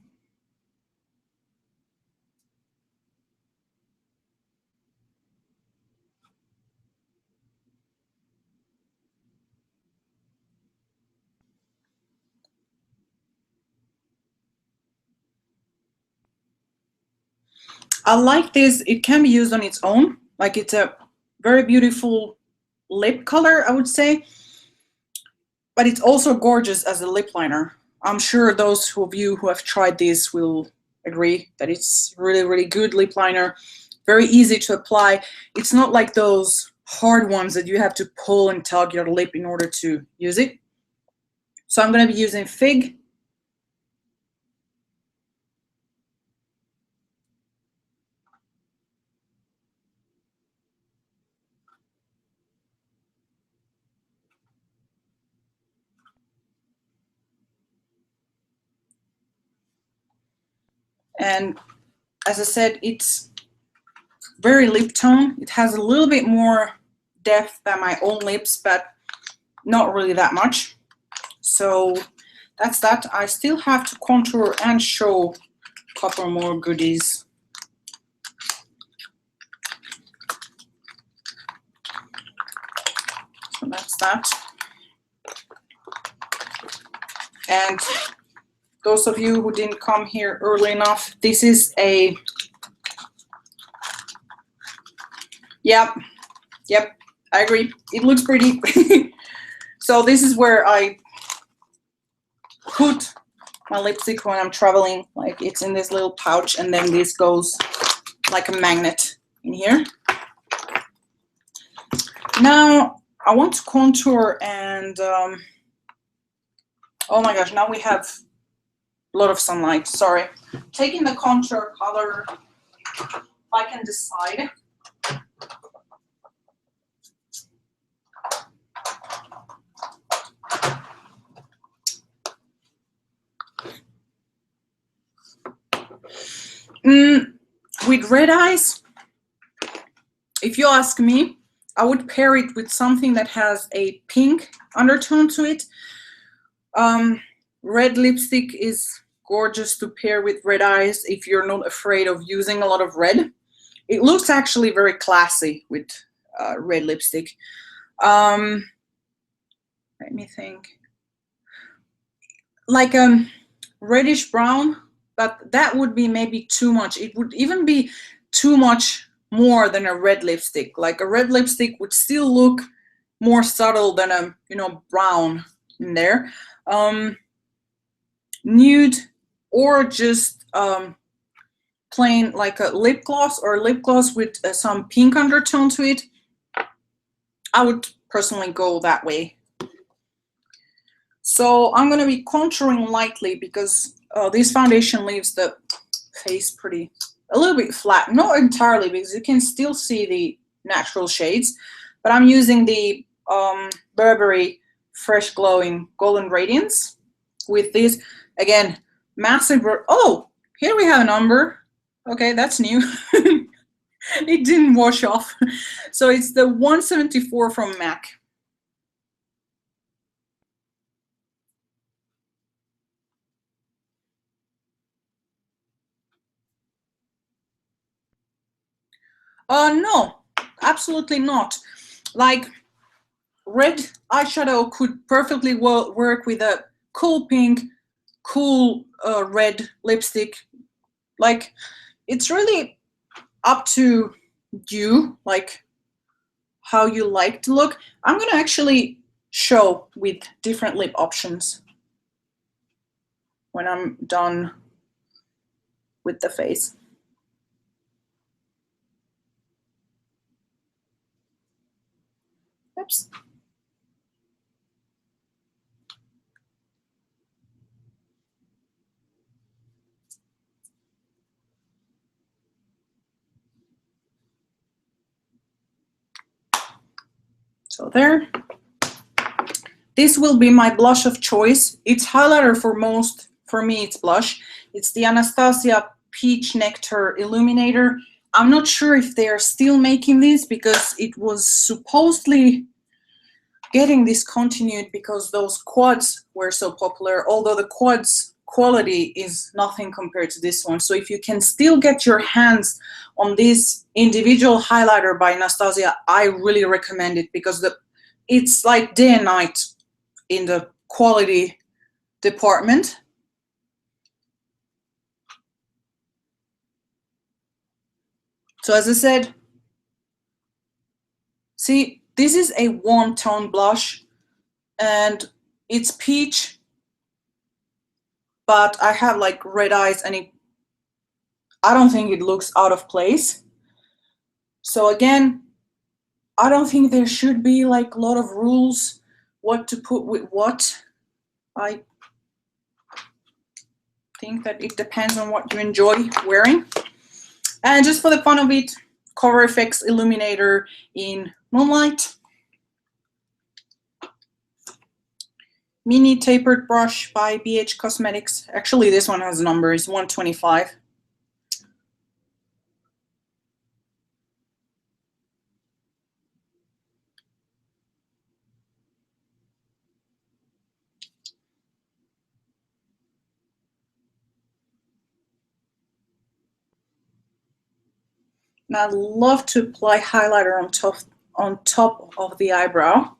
S1: I like this. It can be used on its own. Like, it's a very beautiful lip color, I would say. But it's also gorgeous as a lip liner. I'm sure those of you who have tried this will agree that it's really, really good lip liner. Very easy to apply. It's not like those hard ones that you have to pull and tug your lip in order to use it. So I'm going to be using Fig. And as I said, it's very lip tone. It has a little bit more depth than my own lips, but not really that much. So that's that. I still have to contour and show a couple more goodies. So that's that. And those of you who didn't come here early enough, this is a, yep, I agree. It looks pretty. So this is where I put my lipstick when I'm traveling. Like, it's in this little pouch, and then this goes like a magnet in here. Now I want to contour and oh my gosh, now we have a lot of sunlight. Sorry. Taking the contour color, if I can decide. With red eyes, if you ask me, I would pair it with something that has a pink undertone to it. Red lipstick is gorgeous to pair with red eyes if you're not afraid of using a lot of red. It looks actually very classy with red lipstick. Let me think. Like a reddish brown, but that would be maybe too much. It would even be too much more than a red lipstick. Like, a red lipstick would still look more subtle than a, you know, brown in there. Nude, or just plain like a lip gloss, or lip gloss with some pink undertone to it. I would personally go that way. So I'm going to be contouring lightly because this foundation leaves the face a little bit flat. Not entirely, because you can still see the natural shades. But I'm using the Burberry Fresh Glowing Golden Radiance with this. Again, massive. Oh, here we have a number. Okay, that's new. It didn't wash off. So it's the 174 from MAC. No, absolutely not. Like, red eyeshadow could perfectly well work with a cool pink, cool red lipstick. Like, it's really up to you, like how you like to look. I'm gonna actually show with different lip options when I'm done with the face. Oops. So there. This will be my blush of choice. It's highlighter for me it's blush. It's the Anastasia Peach Nectar Illuminator. I'm not sure if they are still making this, because it was supposedly getting discontinued because those quads were so popular, although the quads quality is nothing compared to this one. So if you can still get your hands on this individual highlighter by Anastasia, I really recommend it, because it's like day and night in the quality department. So as I said, see, this is a warm tone blush and it's peach, but I have like red eyes and I don't think it looks out of place. So again, I don't think there should be like a lot of rules what to put with what. I think that it depends on what you enjoy wearing. And just for the fun of it, Cover FX Illuminator in Moonlight. Mini tapered brush by BH Cosmetics. Actually, this one has numbers, 125. And I love to apply highlighter on top of the eyebrow.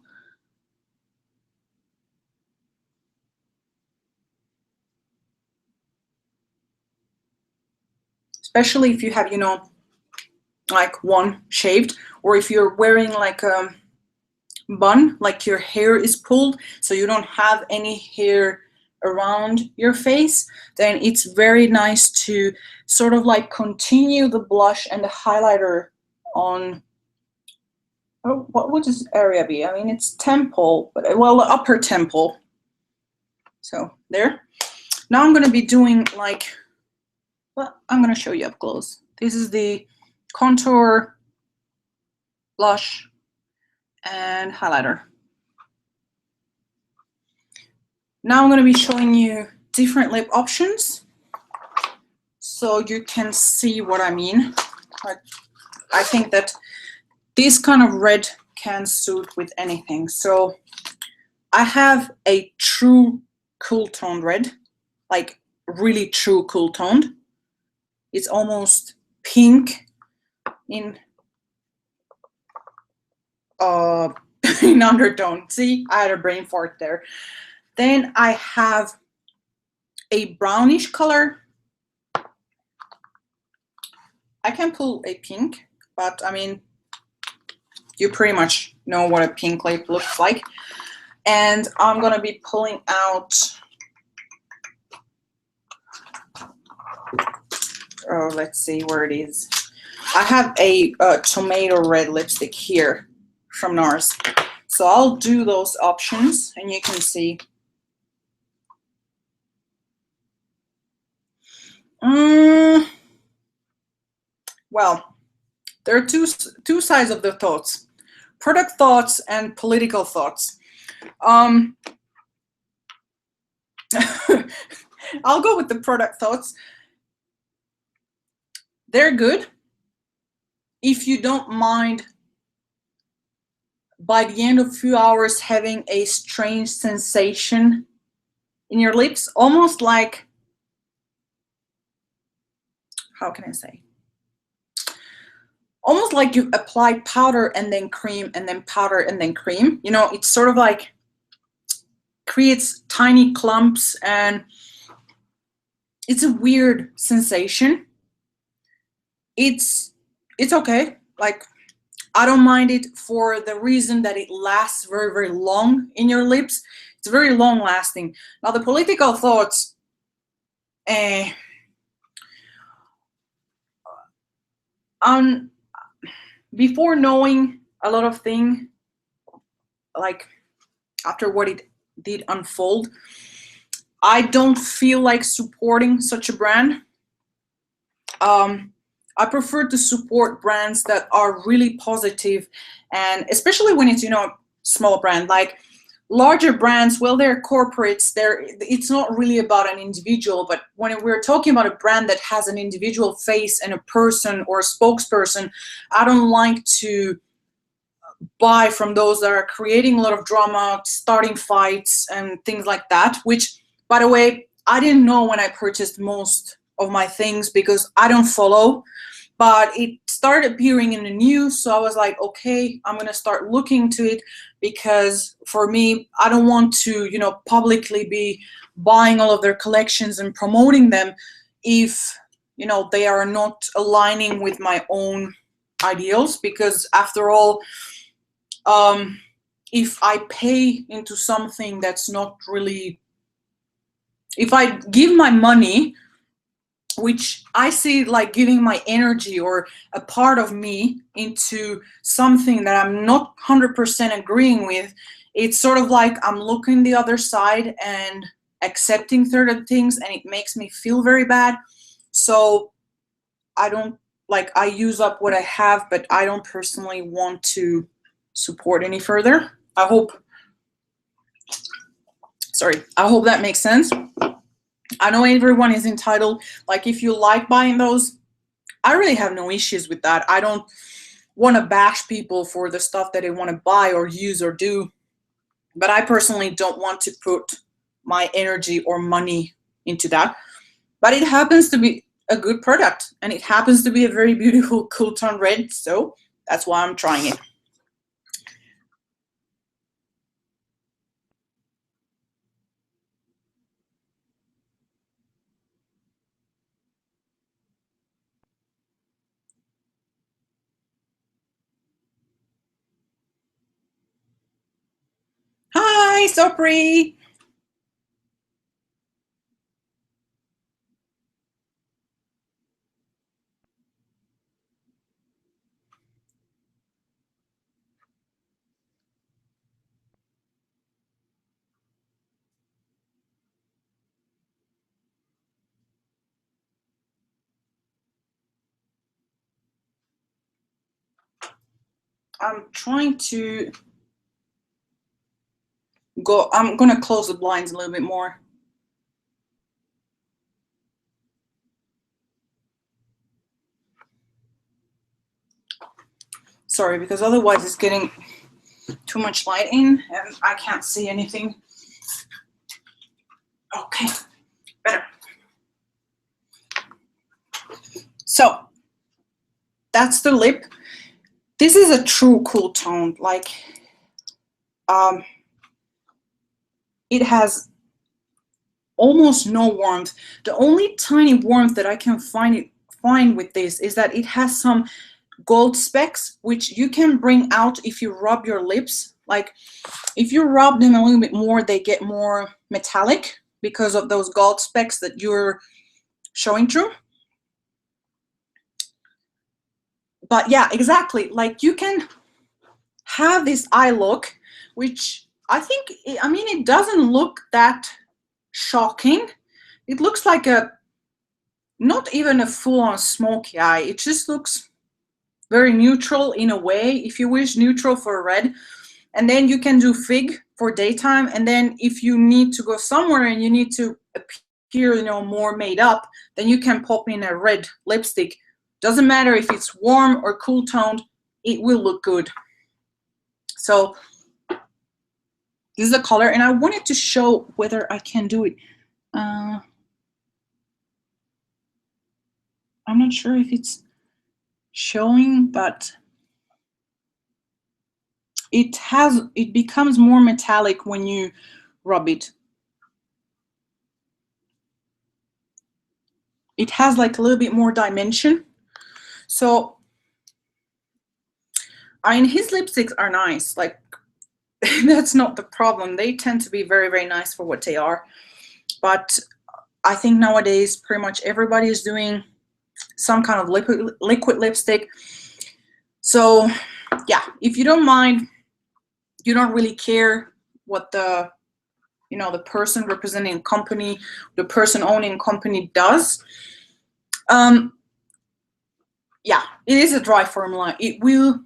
S1: Especially if you have, you know, like one shaved, or if you're wearing like a bun, like your hair is pulled, so you don't have any hair around your face, then it's very nice to sort of like continue the blush and the highlighter on, oh, what would this area be? I mean, it's temple, but well, the upper temple. So there. Now I'm going to be doing like, well, I'm going to show you up close. This is the contour, blush, and highlighter. Now I'm going to be showing you different lip options so you can see what I mean. I think that this kind of red can suit with anything. So I have a true cool toned red, like really true cool toned. It's almost pink in in undertone. See, I had a brain fart there. Then I have a brownish color. I can pull a pink, but I mean, you pretty much know what a pink lip looks like. And I'm gonna be pulling out, oh, let's see where it is. I have a tomato red lipstick here from NARS. So I'll do those options and you can see. Well, there are two sides of the thoughts. Product thoughts and political thoughts. I'll go with the product thoughts. They're good if you don't mind by the end of a few hours having a strange sensation in your lips, almost like, how can I say? Almost like you apply powder and then cream and then powder and then cream. You know, it's sort of like creates tiny clumps and it's a weird sensation. It's okay. Like, I don't mind it for the reason that it lasts very, very long in your lips. It's very long lasting. Now the political thoughts, before knowing a lot of things, like after what it did unfold, I don't feel like supporting such a brand. I prefer to support brands that are really positive, and especially when it's, you know, small brand. Like larger brands, well, they're corporates, it's not really about an individual, but when we're talking about a brand that has an individual face and a person or a spokesperson, I don't like to buy from those that are creating a lot of drama, starting fights and things like that, which, by the way, I didn't know when I purchased most of my things because I don't follow, but it started appearing in the news. So I was like, okay, I'm going to start looking to it, because for me, I don't want to, you know, publicly be buying all of their collections and promoting them if you know, they are not aligning with my own ideals, because after all, if I pay into something that's not really, if I give my money, which I see like giving my energy or a part of me into something that I'm not 100% agreeing with, it's sort of like I'm looking the other side and accepting certain things, and it makes me feel very bad. So I don't, like, I use up what I have, but I don't personally want to support any further. I hope that makes sense. I know everyone is entitled, like, if you like buying those, I really have no issues with that. I don't want to bash people for the stuff that they want to buy or use or do, but I personally don't want to put my energy or money into that. But it happens to be a good product, and it happens to be a very beautiful cool tone red, so that's why I'm trying it. Hi, Sopri. I'm trying to go, I'm gonna close the blinds a little bit more. Sorry, because otherwise it's getting too much light in and I can't see anything. Okay, better. So that's the lip. This is a true cool tone. Like, it has almost no warmth. The only tiny warmth that I can find with this is that it has some gold specks, which you can bring out if you rub your lips. Like, if you rub them a little bit more, they get more metallic because of those gold specks that you're showing through. But yeah, exactly. Like, you can have this eye look, which I think, I mean, it doesn't look that shocking. It looks like a, not even a full-on smoky eye. It just looks very neutral in a way, if you wish, neutral for a red. And then you can do fig for daytime. And then if you need to go somewhere and you need to appear, you know, more made up, then you can pop in a red lipstick. Doesn't matter if it's warm or cool toned, it will look good. So this is the color, and I wanted to show whether I can do it. I'm not sure if it's showing, but it becomes more metallic when you rub it. It has like a little bit more dimension. So, I mean, his lipsticks are nice. Like, that's not the problem. They tend to be very, very nice for what they are. But I think nowadays pretty much everybody is doing some kind of liquid lipstick. So yeah, if you don't mind, you don't really care what the, you know, the person representing company, the person owning company does. Yeah, it is a dry formula. It will,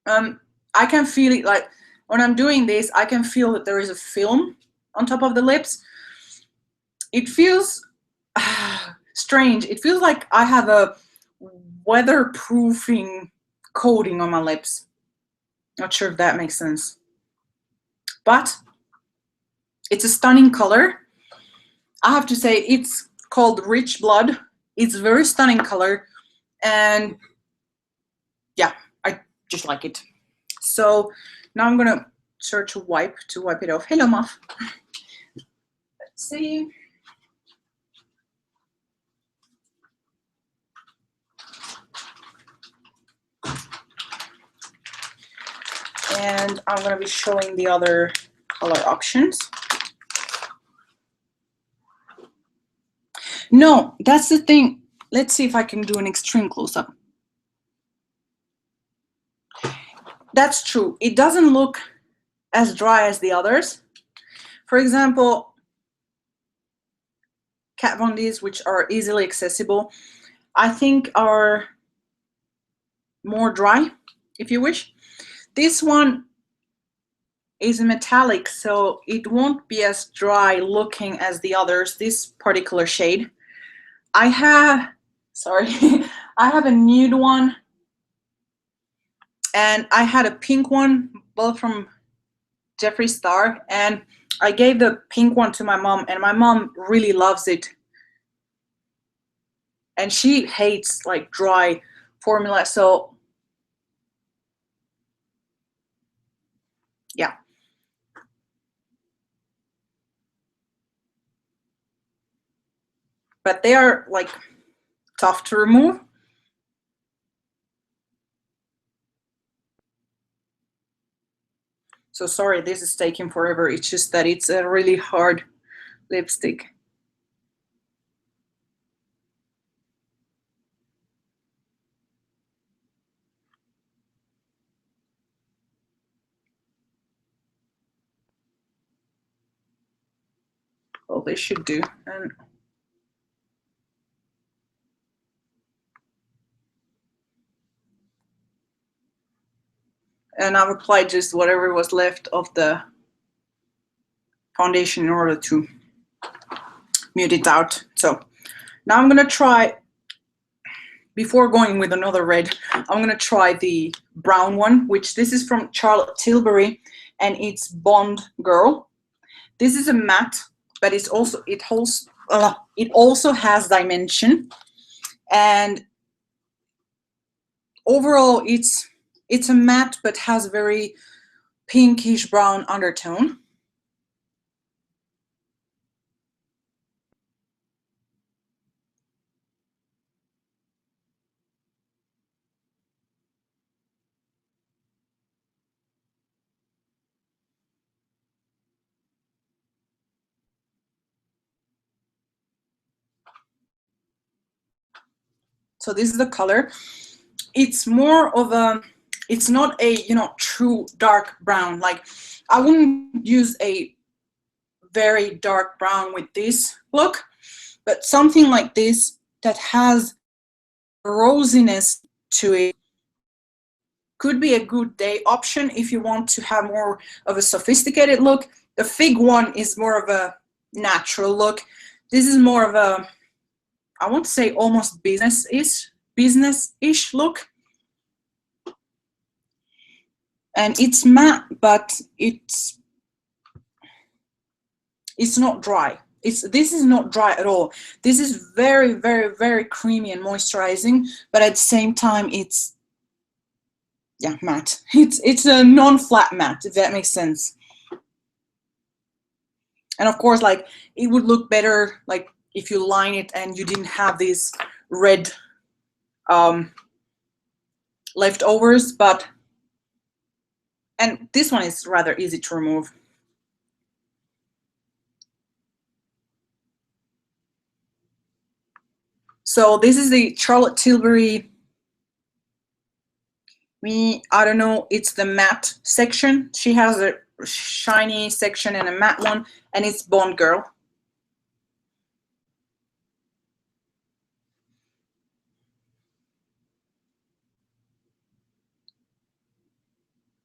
S1: I can feel it, like when I'm doing this, I can feel that there is a film on top of the lips. It feels strange. It feels like I have a weatherproofing coating on my lips. Not sure if that makes sense. But it's a stunning color. I have to say, it's called Rich Blood. It's a very stunning color. And yeah, I just like it. So now I'm gonna search a wipe to wipe it off. Hello, Muff. Let's see. and I'm going to be showing the other color options. No, that's the thing. Let's see if I can do an extreme close-up. That's true. It doesn't look as dry as the others. For example, Kat Von D's, which are easily accessible, I think are more dry, if you wish. This one is metallic, so it won't be as dry looking as the others, this particular shade. I have, sorry, I have a nude one, and I had a pink one, both from Jeffree Star, and I gave the pink one to my mom, and my mom really loves it. And she hates like dry formula, so yeah. But they are like tough to remove. So sorry, this is taking forever. It's just that it's a really hard lipstick. Well, they should do. And I've applied just whatever was left of the foundation in order to mute it out. So now I'm gonna try, before going with another red, I'm gonna try the brown one, which this is from Charlotte Tilbury, and it's Bond Girl. This is a matte, but it also has dimension, and overall it's a matte but has a very pinkish brown undertone. So this is the color. It's more of a, it's not a, you know, true dark brown. Like, I wouldn't use a very dark brown with this look, but something like this that has rosiness to it could be a good day option if you want to have more of a sophisticated look. The Fig one is more of a natural look. This is more of a, I want to say almost business-ish look. And it's matte, but it's not dry. This is not dry at all. This is very, very, very creamy and moisturizing, but at the same time, it's, yeah, matte. It's a non-flat matte, if that makes sense. And of course, like, it would look better like if you line it and you didn't have these red leftovers, but, and this one is rather easy to remove. So this is the Charlotte Tilbury, I don't know, it's the matte section. She has a shiny section and a matte one, and it's Bond Girl.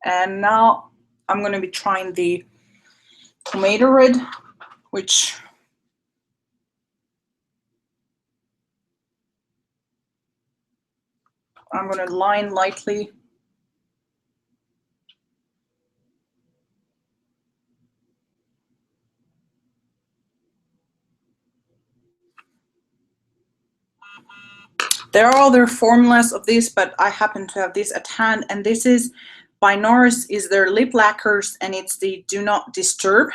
S1: And now I'm going to be trying the tomato red, which I'm going to line lightly. There are other formulas of this, but I happen to have this at hand, and this is by NARS, is their lip lacquers, and it's the Do Not Disturb.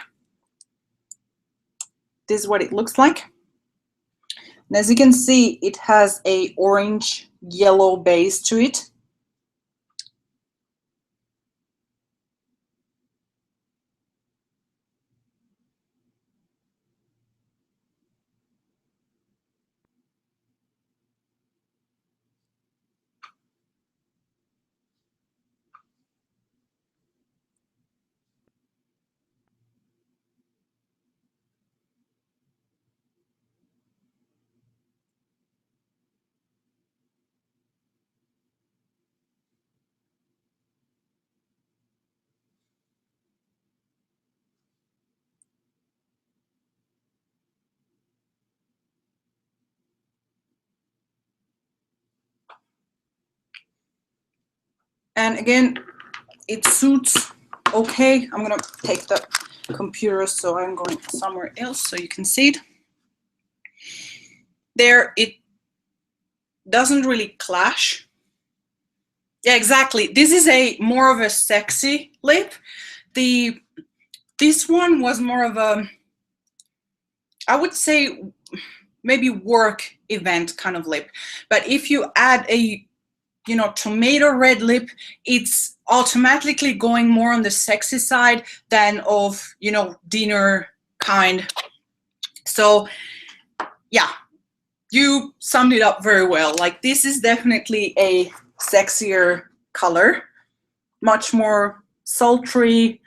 S1: This is what it looks like. And as you can see, it has a orange yellow base to it. And again, it suits okay. I'm gonna take the computer, so I'm going somewhere else so you can see it. There, it doesn't really clash. Yeah, exactly. This is a more of a sexy lip. This one was more of a, I would say, maybe work event kind of lip. But if you add a, you know, tomato red lip, it's automatically going more on the sexy side than of, you know, dinner kind. So yeah, you summed it up very well. Like, this is definitely a sexier color, much more sultry.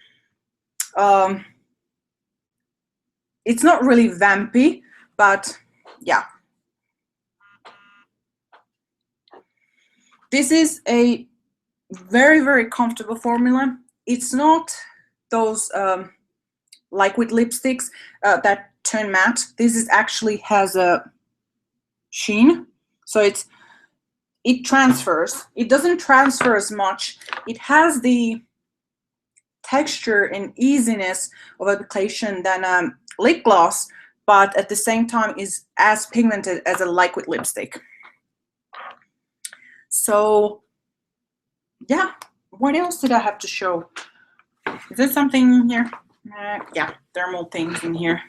S1: It's not really vampy, but yeah. This is a very, very comfortable formula. It's not those liquid lipsticks that turn matte. This is actually has a sheen, so it transfers. It doesn't transfer as much. It has the texture and easiness of application than lip gloss, but at the same time is as pigmented as a liquid lipstick. So yeah, what else did I have to show? Is there something here? Yeah, thermal things in here.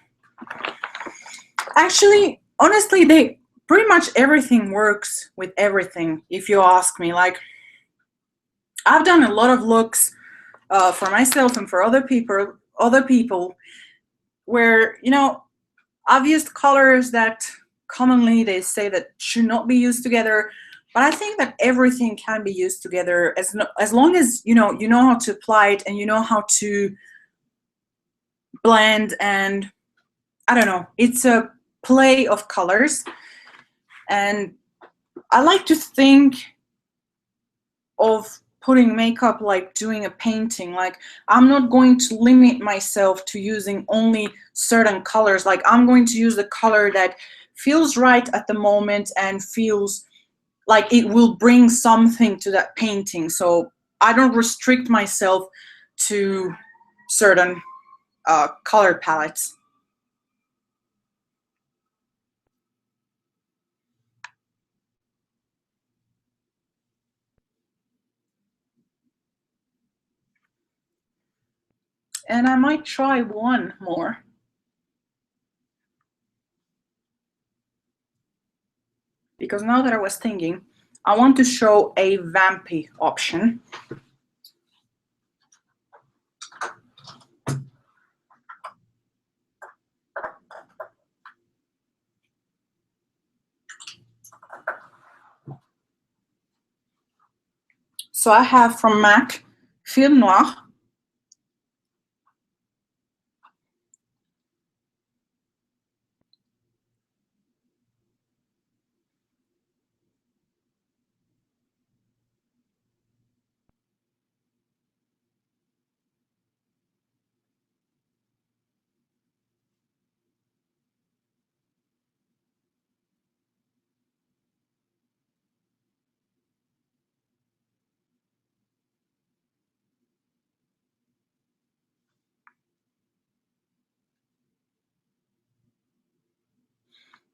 S1: Actually, honestly, they pretty much everything works with everything, if you ask me. Like, I've done a lot of looks for myself and for other people where, you know, obvious colors that commonly they say that should not be used together, but I think that everything can be used together as long as you know how to apply it and you know how to blend. And I don't know, it's a play of colors, and I like to think of putting makeup like doing a painting. Like, I'm not going to limit myself to using only certain colors. Like, I'm going to use the color that feels right at the moment and feels like it will bring something to that painting. So I don't restrict myself to certain color palettes. And I might try one more, because now that I was thinking, I want to show a vampy option. So I have from MAC Film Noir.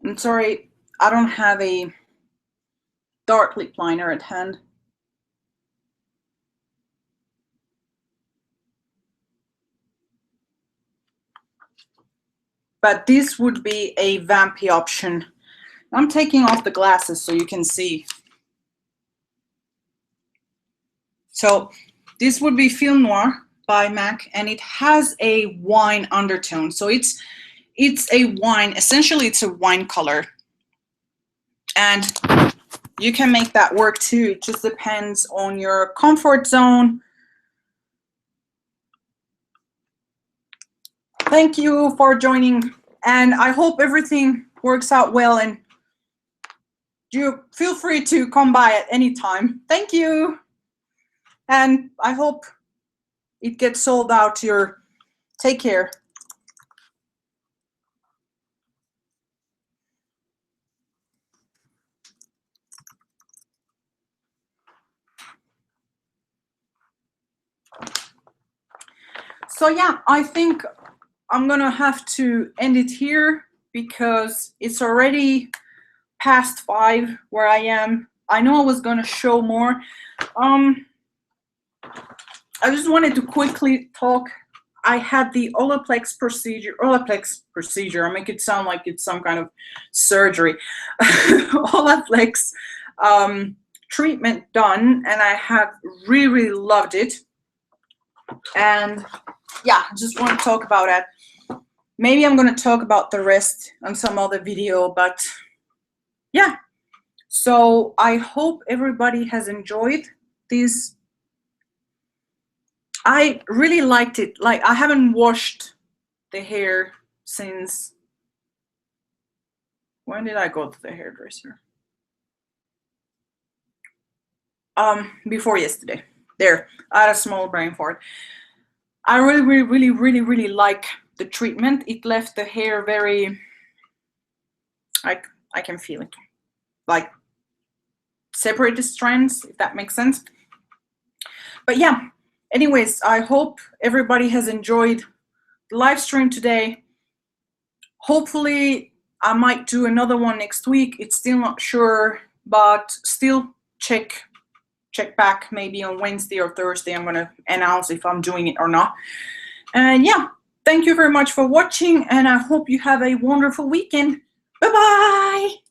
S1: I'm sorry, I don't have a dark lip liner at hand. But this would be a vampy option. I'm taking off the glasses so you can see. So this would be Film Noir by MAC, and it has a wine undertone. So it's a wine, essentially it's a wine color. And you can make that work too. It just depends on your comfort zone. Thank you for joining, and I hope everything works out well, and you feel free to come by at any time. Thank you, and I hope it gets sold out here. Take care. So yeah, I think I'm gonna have to end it here because it's already past 5 where I am. I know I was gonna show more. I just wanted to quickly talk. I had the olaplex procedure. I make it sound like it's some kind of surgery. Olaplex treatment done, and I have really loved it. And yeah, I just want to talk about it. Maybe I'm going to talk about the rest on some other video, but yeah. So I hope everybody has enjoyed this. I really liked it. Like, I haven't washed the hair since, when did I go to the hairdresser? Before yesterday. There, I had a small brain fart. I really like the treatment. It left the hair very, like, I can feel it, like separated strands, if that makes sense. But yeah, anyways, I hope everybody has enjoyed the live stream today. Hopefully I might do another one next week. It's still not sure, but still check back maybe on Wednesday or Thursday. I'm gonna announce if I'm doing it or not. And yeah, thank you very much for watching, and I hope you have a wonderful weekend. Bye bye.